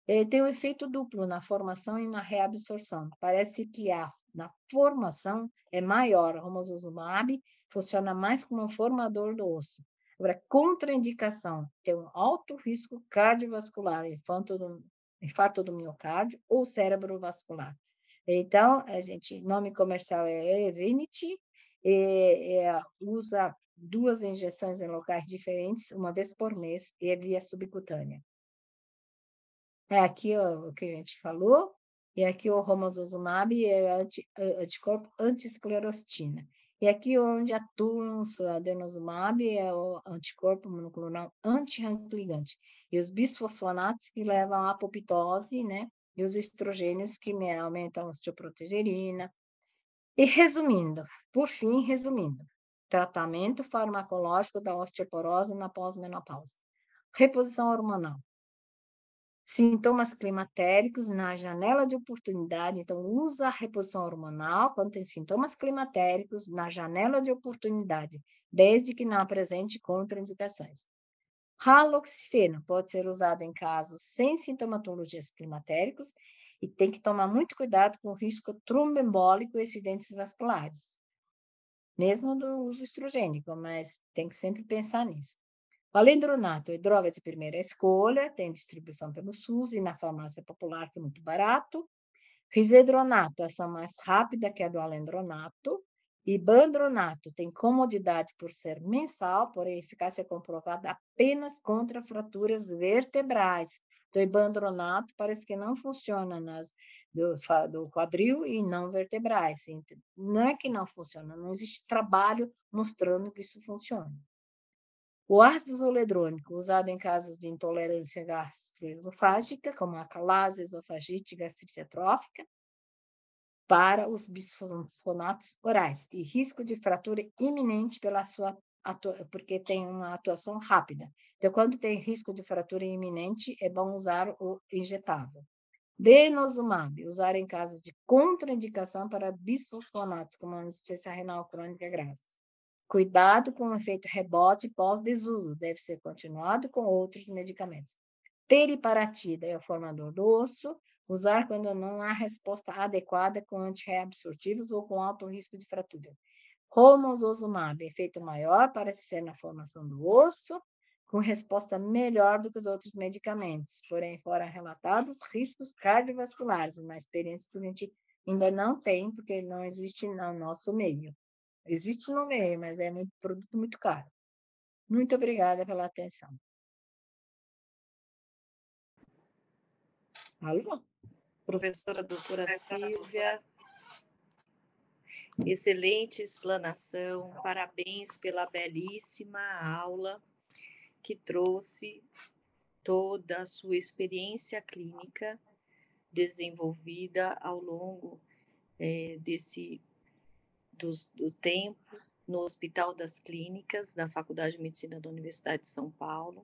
[SPEAKER 2] Tem um efeito duplo na formação e na reabsorção. Parece que na formação é maior. A romosozumab funciona mais como um formador do osso. Agora, contraindicação, tem um alto risco cardiovascular, infarto do miocárdio ou cérebro vascular. Então, nome comercial é Evenity, usa 2 injeções em locais diferentes, uma vez por mês, e é via subcutânea. É aqui o que a gente falou, e aqui o romosozumab é anticorpo anti-esclerostina. E aqui onde atuam o adenosumab é o anticorpo monoclonal antirrampligante. E os bisfosfonatos que levam à apoptose, né? E os estrogênios que aumentam a osteoprotegerina. E resumindo, tratamento farmacológico da osteoporose na pós-menopausa. Reposição hormonal. Sintomas climatéricos na janela de oportunidade, então usa a reposição hormonal quando tem sintomas climatéricos na janela de oportunidade, desde que não apresente contraindicações. Raloxifeno pode ser usado em casos sem sintomatologias climatéricos e tem que tomar muito cuidado com o risco tromboembólico e acidentes vasculares, mesmo do uso estrogênico, mas tem que sempre pensar nisso. O alendronato é droga de primeira escolha, tem distribuição pelo SUS e na farmácia popular, que é muito barato. Risedronato, ação mais rápida que a do alendronato. E bandronato tem comodidade por ser mensal, porém eficácia comprovada apenas contra fraturas vertebrais. Então, o bandronato parece que não funciona do quadril e não vertebrais. Não é que não funciona, não existe trabalho mostrando que isso funciona. O ácido zoledrônico, usado em casos de intolerância gastroesofágica, como a calase, esofagite e gastrite atrófica, para os bisfosfonatos orais, e risco de fratura iminente porque tem uma atuação rápida. Então, quando tem risco de fratura iminente, é bom usar o injetável. Denosumab, usar em caso de contraindicação para bisfosfonatos, como insuficiência renal crônica grave. Cuidado com o efeito rebote pós-desuso, deve ser continuado com outros medicamentos. Teriparatida é o formador do osso, usar quando não há resposta adequada com antirreabsortivos ou com alto risco de fratura. Romosozumab, efeito maior, parece ser na formação do osso, com resposta melhor do que os outros medicamentos, porém foram relatados riscos cardiovasculares, uma experiência que a gente ainda não tem, porque não existe no nosso meio. Existe no meio, mas é um produto muito caro. Muito obrigada pela atenção. Alô?
[SPEAKER 1] Professora doutora Silvia, excelente explanação, parabéns pela belíssima aula que trouxe toda a sua experiência clínica desenvolvida ao longo do tempo no Hospital das Clínicas da Faculdade de Medicina da Universidade de São Paulo.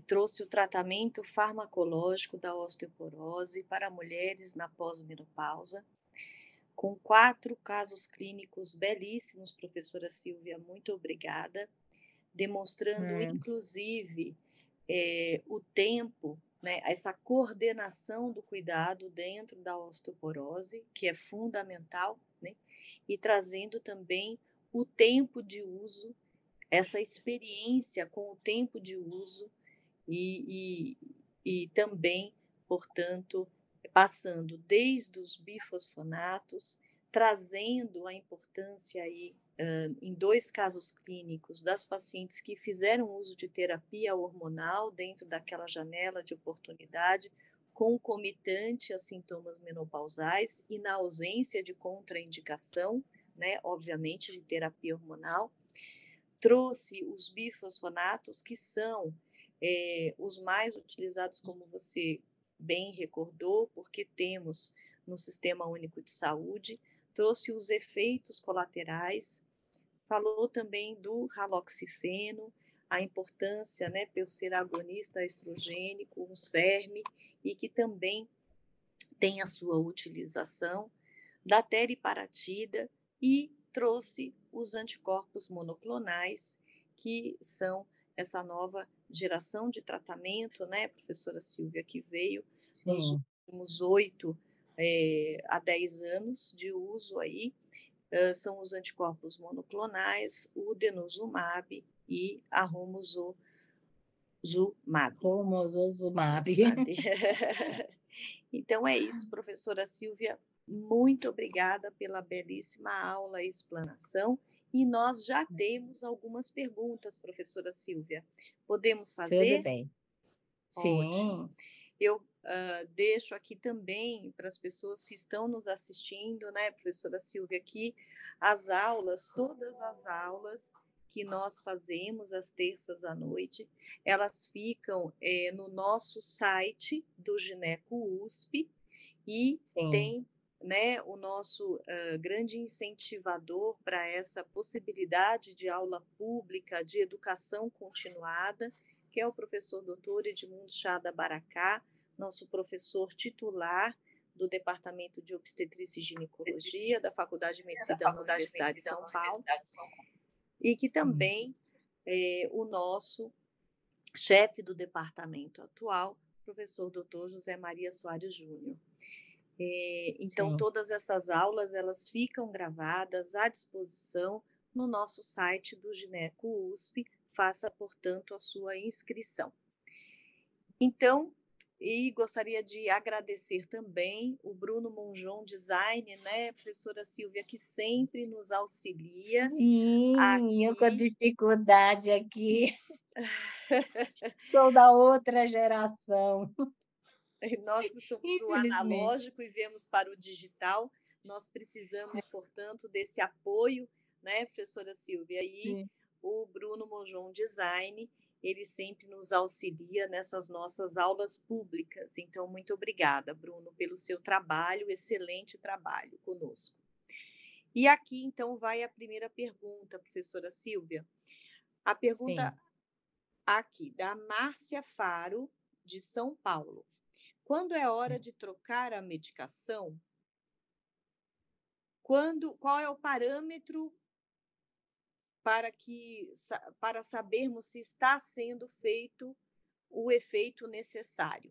[SPEAKER 1] Trouxe o tratamento farmacológico da osteoporose para mulheres na pós-menopausa, com 4 casos clínicos belíssimos, professora Silvia, muito obrigada, demonstrando, inclusive, o tempo, né, essa coordenação do cuidado dentro da osteoporose, que é fundamental, né, e trazendo também o tempo de uso, essa experiência com o tempo de uso e também, portanto, passando desde os bifosfonatos, trazendo a importância aí, em 2 casos clínicos, das pacientes que fizeram uso de terapia hormonal dentro daquela janela de oportunidade, concomitante a sintomas menopausais e na ausência de contraindicação, né, obviamente, de terapia hormonal. Trouxe os bifosfonatos, que são os mais utilizados, como você bem recordou, porque temos no Sistema Único de Saúde, trouxe os efeitos colaterais, falou também do raloxifeno, a importância, né, por ser agonista estrogênico, um SERM, e que também tem a sua utilização, da teriparatida, e trouxe os anticorpos monoclonais, que são essa nova geração de tratamento, né, professora Silvia, que veio nos
[SPEAKER 2] Sim,
[SPEAKER 1] últimos 8 a 10 anos de uso aí, são os anticorpos monoclonais, o denosumab e a romosozumab.
[SPEAKER 2] romosozumab.
[SPEAKER 1] Então é isso, professora Silvia, muito obrigada pela belíssima aula e explanação. E nós já temos algumas perguntas, professora Silvia. Podemos
[SPEAKER 2] Tudo
[SPEAKER 1] fazer?
[SPEAKER 2] bem.
[SPEAKER 1] Ótimo.
[SPEAKER 2] Sim,
[SPEAKER 1] Eu deixo aqui também para as pessoas que estão nos assistindo, né, professora Silvia, aqui todas as aulas que nós fazemos às terças à noite, elas ficam no nosso site do Gineco USP, e
[SPEAKER 2] sim,
[SPEAKER 1] tem, né, o nosso grande incentivador para essa possibilidade de aula pública, de educação continuada, que é o professor doutor Edmundo Chada Baracá, nosso professor titular do Departamento de Obstetrícia e Ginecologia da Faculdade de Medicina da Universidade de São Paulo, e que também o nosso chefe do departamento atual, professor doutor José Maria Soares Júnior. Então,
[SPEAKER 2] sim.
[SPEAKER 1] todas essas aulas, elas ficam gravadas à disposição no nosso site do Gineco USP, faça, portanto, a sua inscrição. Então, e gostaria de agradecer também o Bruno Monjon Design, né, professora Silvia, que sempre nos auxilia
[SPEAKER 2] Sim, eu com
[SPEAKER 1] aqui.
[SPEAKER 2] dificuldade aqui. Sou da outra geração,
[SPEAKER 1] Nós que somos do
[SPEAKER 2] infelizmente.
[SPEAKER 1] analógico e viemos para o digital, nós precisamos, portanto, desse apoio, né, professora Silvia? E
[SPEAKER 2] Sim.
[SPEAKER 1] o Bruno Monjon Design, ele sempre nos auxilia nessas nossas aulas públicas. Então, muito obrigada, Bruno, pelo seu trabalho, excelente trabalho conosco. E aqui, então, vai a primeira pergunta, professora Silvia. A pergunta
[SPEAKER 2] Sim.
[SPEAKER 1] aqui, da Márcia Faro, de São Paulo. Quando é hora de trocar a medicação? Qual é o parâmetro para sabermos se está sendo feito o efeito necessário?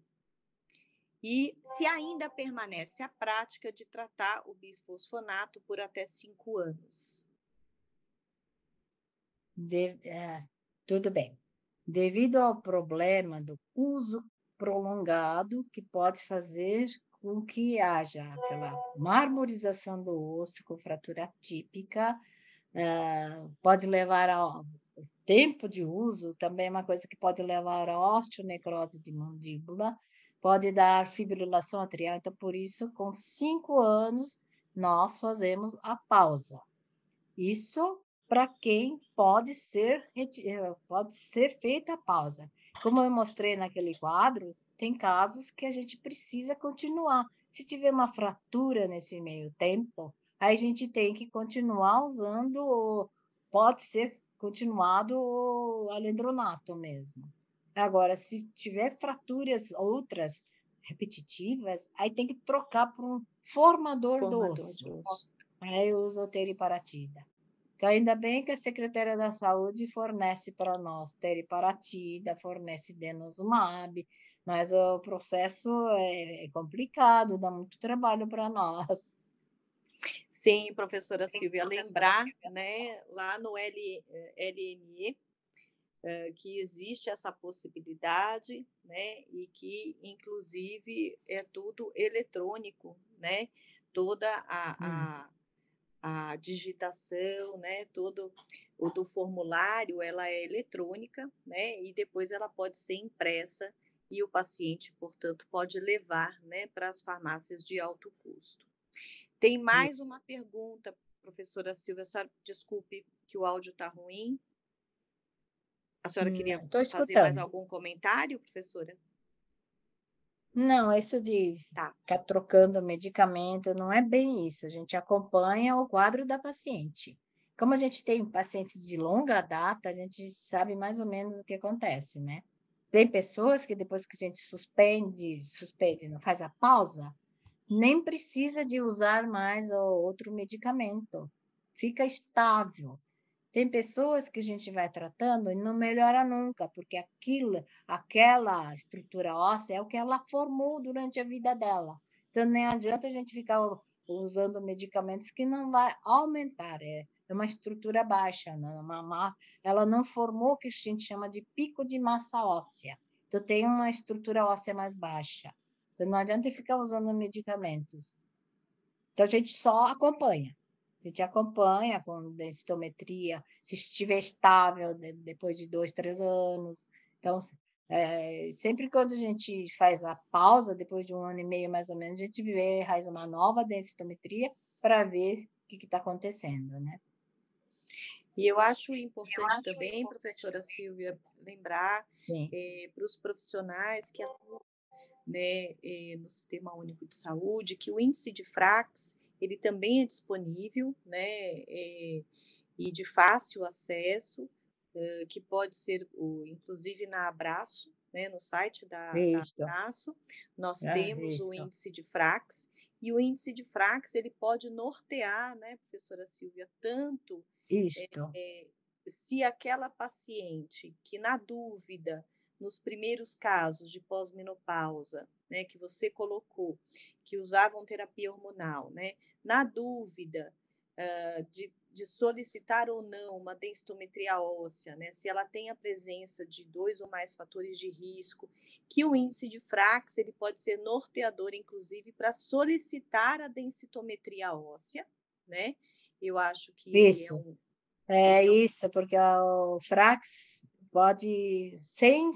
[SPEAKER 1] E se ainda permanece a prática de tratar o bisfosfonato por até 5 anos?
[SPEAKER 2] Tudo bem. Devido ao problema do uso prolongado, que pode fazer com que haja aquela marmorização do osso com fratura atípica, pode levar a tempo de uso também é uma coisa que pode levar a osteonecrose de mandíbula, pode dar fibrilação atrial, então por isso com 5 anos nós fazemos a pausa. Isso para quem pode ser feita a pausa. Como eu mostrei naquele quadro, tem casos que a gente precisa continuar. Se tiver uma fratura nesse meio tempo, aí a gente tem que continuar usando, pode ser continuado o alendronato mesmo. Agora, se tiver fraturas outras repetitivas, aí tem que trocar por um formador do
[SPEAKER 1] Formador
[SPEAKER 2] osso.
[SPEAKER 1] de osso.
[SPEAKER 2] Aí eu uso o teriparatida. Então, ainda bem que a Secretaria da Saúde fornece para nós teriparatida, fornece denosumab, mas o processo é complicado, dá muito trabalho para nós.
[SPEAKER 1] Sim, professora Silvia, lembrar, né, lá no LME, que existe essa possibilidade, né, e que, inclusive, é tudo eletrônico, né, toda a digitação, né, todo o do formulário, ela é eletrônica, né, e depois ela pode ser impressa e o paciente, portanto, pode levar, né, para as farmácias de alto custo. Tem
[SPEAKER 2] E,
[SPEAKER 1] mais uma pergunta, professora Silvia, a senhora desculpe que o áudio está ruim. A senhora queria
[SPEAKER 2] estou
[SPEAKER 1] fazer mais
[SPEAKER 2] escutando.
[SPEAKER 1] algum comentário, professora?
[SPEAKER 2] Não, isso de
[SPEAKER 1] Tá.
[SPEAKER 2] ficar trocando medicamento não é bem isso. A gente acompanha o quadro da paciente. Como a gente tem pacientes de longa data, a gente sabe mais ou menos o que acontece, né? Tem pessoas que depois que a gente suspende, não faz a pausa, nem precisa de usar mais o outro medicamento. Fica estável. Tem pessoas que a gente vai tratando e não melhora nunca, porque aquela estrutura óssea é o que ela formou durante a vida dela. Então, nem adianta a gente ficar usando medicamentos que não vai aumentar, é uma estrutura baixa, né? Ela não formou o que a gente chama de pico de massa óssea. Então, tem uma estrutura óssea mais baixa. Então, não adianta ficar usando medicamentos. Então, a gente só acompanha. A gente acompanha com densitometria, se estiver estável depois de 2, 3 anos. Então, sempre quando a gente faz a pausa, depois de 1 ano e meio mais ou menos, a gente faz uma nova densitometria para ver o que está acontecendo, né?
[SPEAKER 1] E eu acho importante também, professora Silvia, lembrar
[SPEAKER 2] Sim,
[SPEAKER 1] para os profissionais que atuam, né, no Sistema Único de Saúde, que o índice de Frax, ele também é disponível, né, e de fácil acesso, que pode ser, inclusive na Abraço, né, no site da
[SPEAKER 2] isso,
[SPEAKER 1] Abraço, nós temos o
[SPEAKER 2] isso,
[SPEAKER 1] índice de Frax, e o índice de Frax, ele pode nortear, né, professora Silvia, tanto
[SPEAKER 2] isso,
[SPEAKER 1] se aquela paciente que, na dúvida, nos primeiros casos de pós-menopausa, né, que você colocou, que usavam terapia hormonal, né, na dúvida de solicitar ou não uma densitometria óssea, né, se ela tem a presença de 2 ou mais fatores de risco, que o índice de Frax ele pode ser norteador, inclusive, para solicitar a densitometria óssea, né? Eu acho que
[SPEAKER 2] isso. É
[SPEAKER 1] ele é um
[SPEAKER 2] isso, porque o Frax pode, sem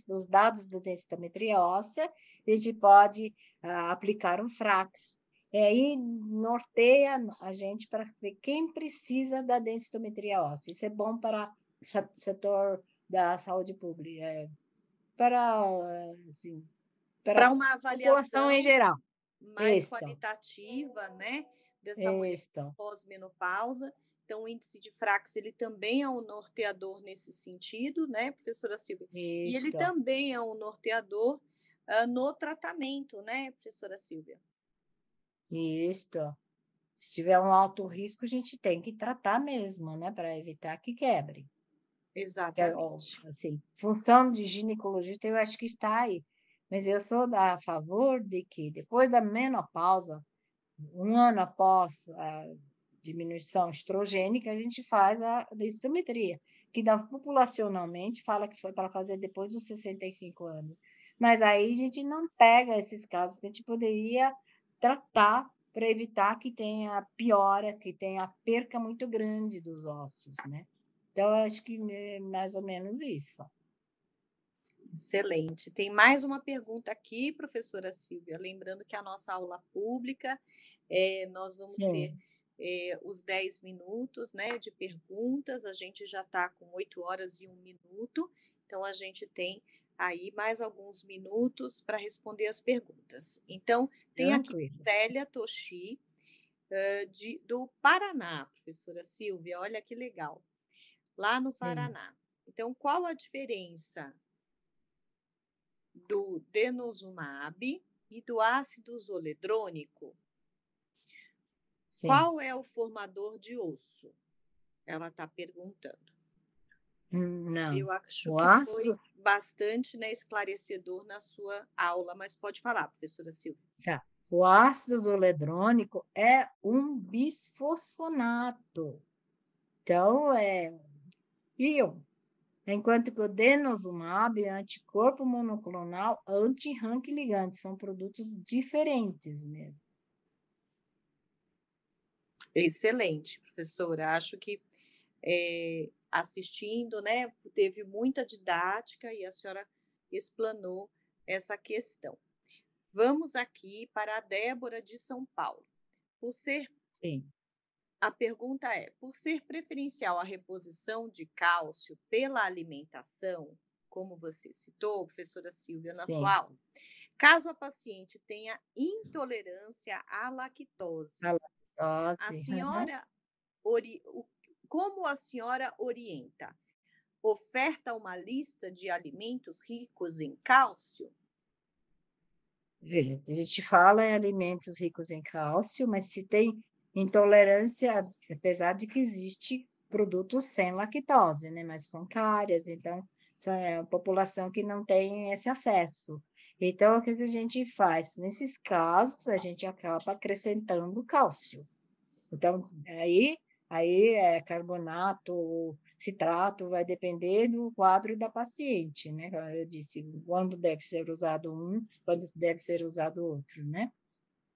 [SPEAKER 2] os dados da densitometria óssea, a gente pode aplicar um Frax. E aí norteia a gente para ver quem precisa da densitometria óssea. Isso é bom para o setor da saúde pública, assim, para
[SPEAKER 1] para
[SPEAKER 2] a
[SPEAKER 1] uma
[SPEAKER 2] população em
[SPEAKER 1] avaliação
[SPEAKER 2] geral.
[SPEAKER 1] mais
[SPEAKER 2] Isso,
[SPEAKER 1] qualitativa, né, dessa mulher
[SPEAKER 2] isso,
[SPEAKER 1] pós-menopausa. Então, o índice de Frax, ele também é um norteador nesse sentido, né, professora Silvia? E ele
[SPEAKER 2] isso.
[SPEAKER 1] também é um norteador no tratamento, né, professora Silvia?
[SPEAKER 2] Isto. Se tiver um alto risco, a gente tem que tratar mesmo, né, para evitar que quebre.
[SPEAKER 1] Exatamente.
[SPEAKER 2] Assim, função de ginecologista, eu acho que está aí. Mas eu sou a favor de que, depois da menopausa, 1 ano após a diminuição estrogênica, a gente faz a densitometria, que populacionalmente fala que foi para fazer depois dos 65 anos. Mas aí a gente não pega esses casos que a gente poderia tratar para evitar que tenha piora, que tenha perca muito grande dos ossos, né? Então, eu acho que é mais ou menos isso.
[SPEAKER 1] Excelente. Tem mais uma pergunta aqui, professora Silvia. Lembrando que a nossa aula pública, nós vamos ter
[SPEAKER 2] Sim,
[SPEAKER 1] os 10 minutos, né, de perguntas. A gente já está com 8 horas e 1 minuto, então a gente tem aí mais alguns minutos para responder as perguntas. Então, tem aqui
[SPEAKER 2] tranquilo.
[SPEAKER 1] Célia Toshi, do Paraná, professora Silvia. Olha que legal. Lá no
[SPEAKER 2] Sim,
[SPEAKER 1] Paraná. Então, qual a diferença do denosumab e do ácido zoledrônico?
[SPEAKER 2] sim.
[SPEAKER 1] Qual é o formador de osso? Ela está perguntando.
[SPEAKER 2] Não.
[SPEAKER 1] Eu acho
[SPEAKER 2] O
[SPEAKER 1] que foi
[SPEAKER 2] ácido,
[SPEAKER 1] bastante, né, esclarecedor na sua aula, mas pode falar, professora Silvia.
[SPEAKER 2] tá. O ácido zoledrônico é um bisfosfonato. Então, é íon. Enquanto que o denosumab é anticorpo monoclonal anti-rank ligante. São produtos diferentes mesmo.
[SPEAKER 1] Excelente, professora. Acho que assistindo, né, teve muita didática e a senhora explanou essa questão. Vamos aqui para a Débora de São Paulo. Por ser
[SPEAKER 2] Sim,
[SPEAKER 1] A pergunta é: por ser preferencial a reposição de cálcio pela alimentação, como você citou, professora Silvia, na sua
[SPEAKER 2] sim.
[SPEAKER 1] aula, caso a paciente tenha intolerância à lactose,
[SPEAKER 2] A
[SPEAKER 1] a
[SPEAKER 2] lactose. Aham.
[SPEAKER 1] senhora como a senhora orienta? Oferta uma lista de alimentos ricos em cálcio?
[SPEAKER 2] Veja, a gente fala em alimentos ricos em cálcio, mas se tem intolerância, apesar de que existe produtos sem lactose, né? Mas são caras, então é a população que não tem esse acesso. Então, o que que a gente faz? Nesses casos, a gente acaba acrescentando cálcio. Então, aí é carbonato, citrato, vai depender do quadro da paciente, né? Como eu disse, quando deve ser usado um, quando deve ser usado outro, né?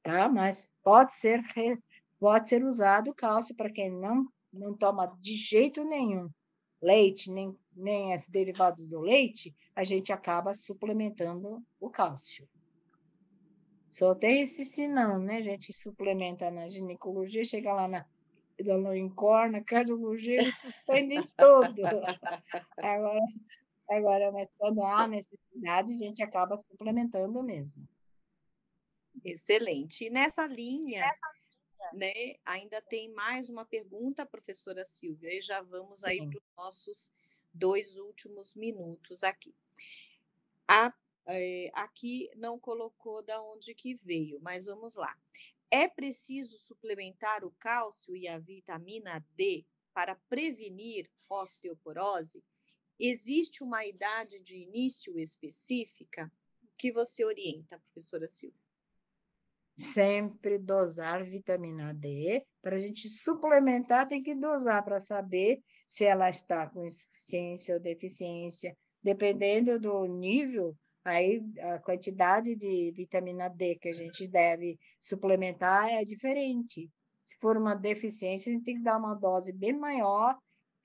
[SPEAKER 2] Tá? Mas pode ser usado cálcio para quem não toma de jeito nenhum leite, nem os derivados do leite, a gente acaba suplementando o cálcio. Só tem esse senão, né? A gente suplementa na ginecologia, chega lá não encorna, cardiologia, eles suspendem tudo. Agora, mas quando há necessidade, a gente acaba suplementando mesmo.
[SPEAKER 1] Excelente. E nessa linha, né, ainda tem mais uma pergunta, professora Silvia, e já vamos aí para
[SPEAKER 2] Sim,
[SPEAKER 1] os nossos 2 últimos minutos aqui. Aqui não colocou da onde que veio, mas vamos lá. É preciso suplementar o cálcio e a vitamina D para prevenir osteoporose? Existe uma idade de início específica? O que você orienta, professora Silvia?
[SPEAKER 2] sempre dosar vitamina D. Para a gente suplementar, tem que dosar para saber se ela está com insuficiência ou deficiência. Dependendo do nível, aí a quantidade de vitamina D que a gente deve suplementar é diferente. Se for uma deficiência, a gente tem que dar uma dose bem maior.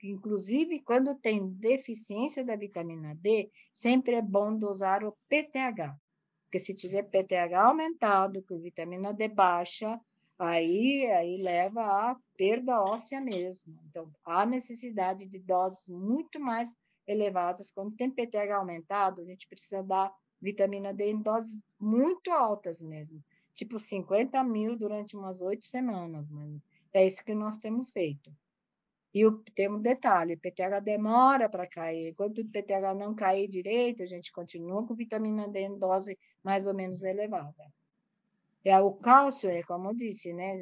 [SPEAKER 2] Inclusive, quando tem deficiência da vitamina D, sempre é bom dosar o PTH. Porque se tiver PTH aumentado, com vitamina D baixa, aí leva à perda óssea mesmo. Então, há necessidade de doses muito mais elevadas. Quando tem PTH aumentado, a gente precisa dar vitamina D em doses muito altas mesmo, tipo 50 mil durante umas 8 semanas. Mas é isso que nós temos feito. E tem um detalhe, o PTH demora para cair. Enquanto o PTH não cair direito, a gente continua com vitamina D em dose mais ou menos elevada. O cálcio, como eu disse, né?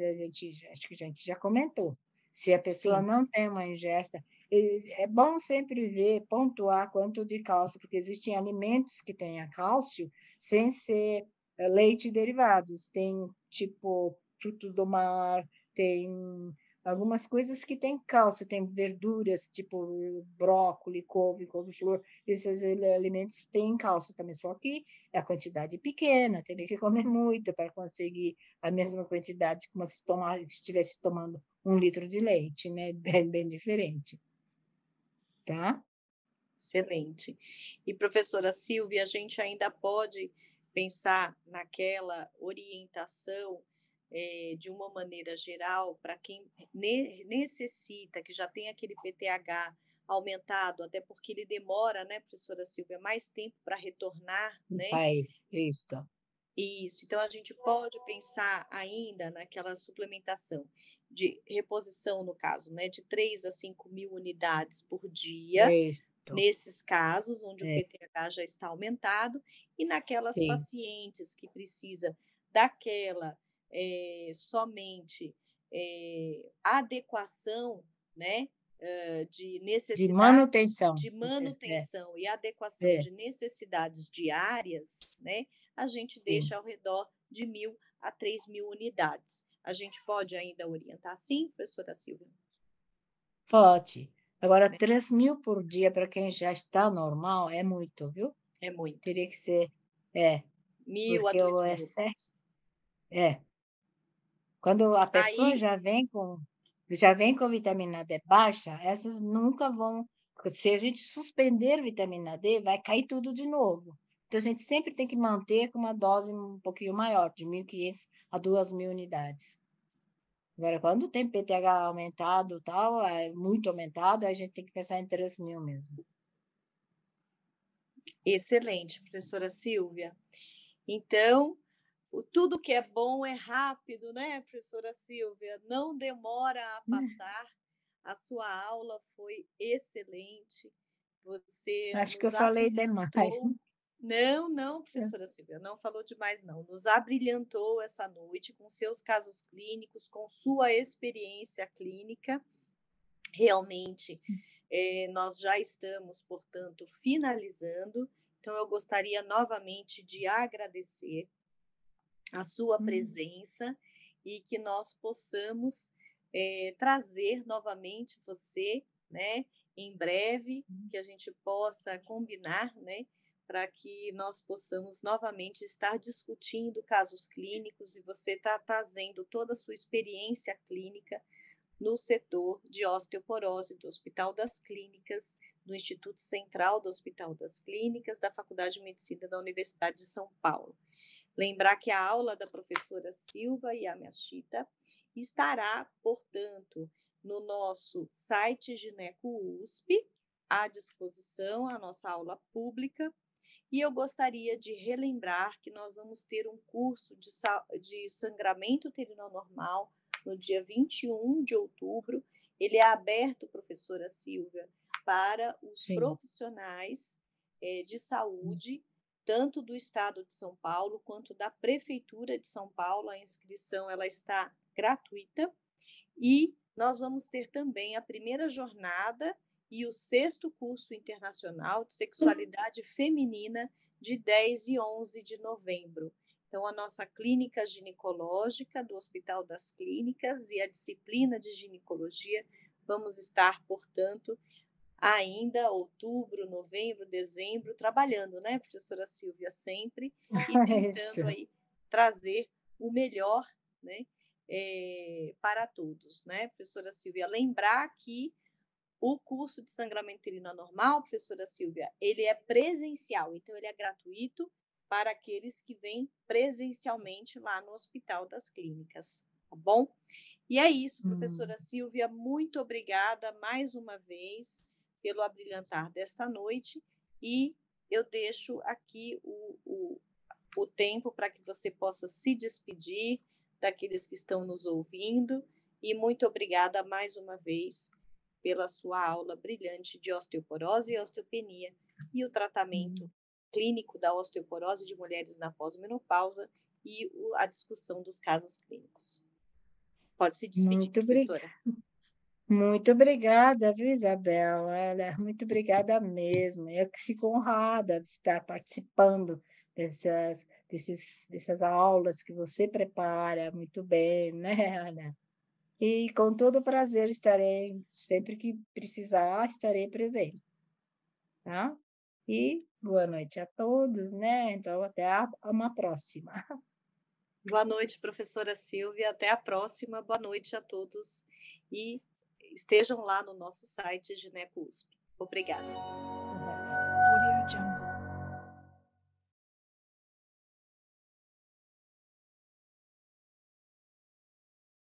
[SPEAKER 2] Acho que a gente já comentou. Se a pessoa
[SPEAKER 1] Sim.
[SPEAKER 2] não tem uma ingesta, é bom sempre ver, pontuar quanto de cálcio, porque existem alimentos que têm cálcio sem ser leite e derivados. Tem, tipo, frutos do mar, tem algumas coisas que têm cálcio, tem verduras, tipo brócolis, couve-flor, esses alimentos têm cálcio também, só que a quantidade pequena, teria que comer muito para conseguir a mesma quantidade que se estivesse tomando 1 litro de leite, né? Bem diferente. tá?
[SPEAKER 1] Excelente. E, professora Silvia, a gente ainda pode pensar naquela orientação, de uma maneira geral, para quem necessita, que já tem aquele PTH aumentado, até porque ele demora, né, professora Silvia, mais tempo para retornar, né?
[SPEAKER 2] Vai, isso.
[SPEAKER 1] Isso, então a gente pode pensar ainda naquela suplementação de reposição, no caso, né, de 3 a 5 mil unidades por dia,
[SPEAKER 2] Isso.
[SPEAKER 1] nesses casos onde o
[SPEAKER 2] É,
[SPEAKER 1] PTH já está aumentado, e naquelas
[SPEAKER 2] sim.
[SPEAKER 1] pacientes que precisa daquela, somente, adequação, né, de
[SPEAKER 2] De
[SPEAKER 1] necessidades
[SPEAKER 2] manutenção.
[SPEAKER 1] de manutenção e adequação
[SPEAKER 2] É,
[SPEAKER 1] de necessidades diárias, né, a gente
[SPEAKER 2] sim.
[SPEAKER 1] deixa ao redor de 1.000 a 3.000 unidades. A gente pode ainda orientar assim, professora Silvia?
[SPEAKER 2] Pode. Agora,
[SPEAKER 1] Né?
[SPEAKER 2] 3.000 por dia para quem já está normal é muito, viu?
[SPEAKER 1] É muito.
[SPEAKER 2] Teria que ser, é,
[SPEAKER 1] 1.000 a
[SPEAKER 2] porque o
[SPEAKER 1] 2.000.
[SPEAKER 2] excesso, é, quando a pessoa
[SPEAKER 1] Aí,
[SPEAKER 2] já vem com vitamina D baixa, essas nunca vão, se a gente suspender vitamina D, vai cair tudo de novo. Então, a gente sempre tem que manter com uma dose um pouquinho maior, de 1.500 a 2.000 unidades. Agora, quando tem PTH aumentado, tal, muito aumentado, a gente tem que pensar em 3.000 mesmo.
[SPEAKER 1] excelente, professora Silvia. Então, tudo que é bom é rápido, né, professora Silvia? Não demora a passar. A sua aula foi excelente. Você
[SPEAKER 2] Acho que eu
[SPEAKER 1] nos
[SPEAKER 2] falei demais.
[SPEAKER 1] abrilhantou. Não, não, professora Silvia, não falou demais, não. Nos abrilhantou essa noite com seus casos clínicos, com sua experiência clínica. Realmente, nós já estamos, portanto, finalizando. Então, eu gostaria novamente de agradecer a sua
[SPEAKER 2] Hum,
[SPEAKER 1] presença e que nós possamos trazer novamente você, né, em breve, que a gente possa combinar, né, para que nós possamos novamente estar discutindo casos clínicos e você está trazendo toda a sua experiência clínica no setor de osteoporose do Hospital das Clínicas, do Instituto Central do Hospital das Clínicas, da Faculdade de Medicina da Universidade de São Paulo. Lembrar que a aula da professora Silva Yamashita estará, portanto, no nosso site Gineco USP, à disposição, a nossa aula pública. E eu gostaria de relembrar que nós vamos ter um curso de sangramento uterino normal no dia 21 de outubro. Ele é aberto, professora Silvia, para os
[SPEAKER 2] sim.
[SPEAKER 1] profissionais de saúde, tanto do estado de São Paulo quanto da prefeitura de São Paulo. A inscrição ela está gratuita e nós vamos ter também a primeira jornada e o sexto curso internacional de sexualidade feminina de 10 e 11 de novembro. Então, a nossa clínica ginecológica do Hospital das Clínicas e a disciplina de ginecologia vamos estar, portanto, ainda outubro, novembro, dezembro, trabalhando, né, professora Silvia, sempre, e
[SPEAKER 2] Isso.
[SPEAKER 1] tentando aí trazer o melhor, né, para todos, né, professora Silvia. Lembrar que o curso de sangramento uterino anormal, professora Silvia, ele é presencial, então ele é gratuito para aqueles que vêm presencialmente lá no Hospital das Clínicas, tá bom? E é isso,
[SPEAKER 2] Hum.
[SPEAKER 1] professora Silvia, muito obrigada mais uma vez pelo abrilhantar desta noite e eu deixo aqui o tempo para que você possa se despedir daqueles que estão nos ouvindo e muito obrigada mais uma vez pela sua aula brilhante de osteoporose e osteopenia e o tratamento clínico da osteoporose de mulheres na pós-menopausa e a discussão dos casos clínicos. Pode se despedir,
[SPEAKER 2] Muito obrigada.
[SPEAKER 1] professora.
[SPEAKER 2] Muito obrigada, viu, Isabel? Olha, muito obrigada mesmo. Eu que fico honrada de estar participando dessas aulas que você prepara muito bem, né, Ana? E com todo prazer estarei, sempre que precisar, estarei presente, tá? E boa noite a todos, né? Então, até uma próxima.
[SPEAKER 1] Boa noite, professora Silvia. Até a próxima. Boa noite a todos e estejam lá no nosso site Gineco USP. Obrigada.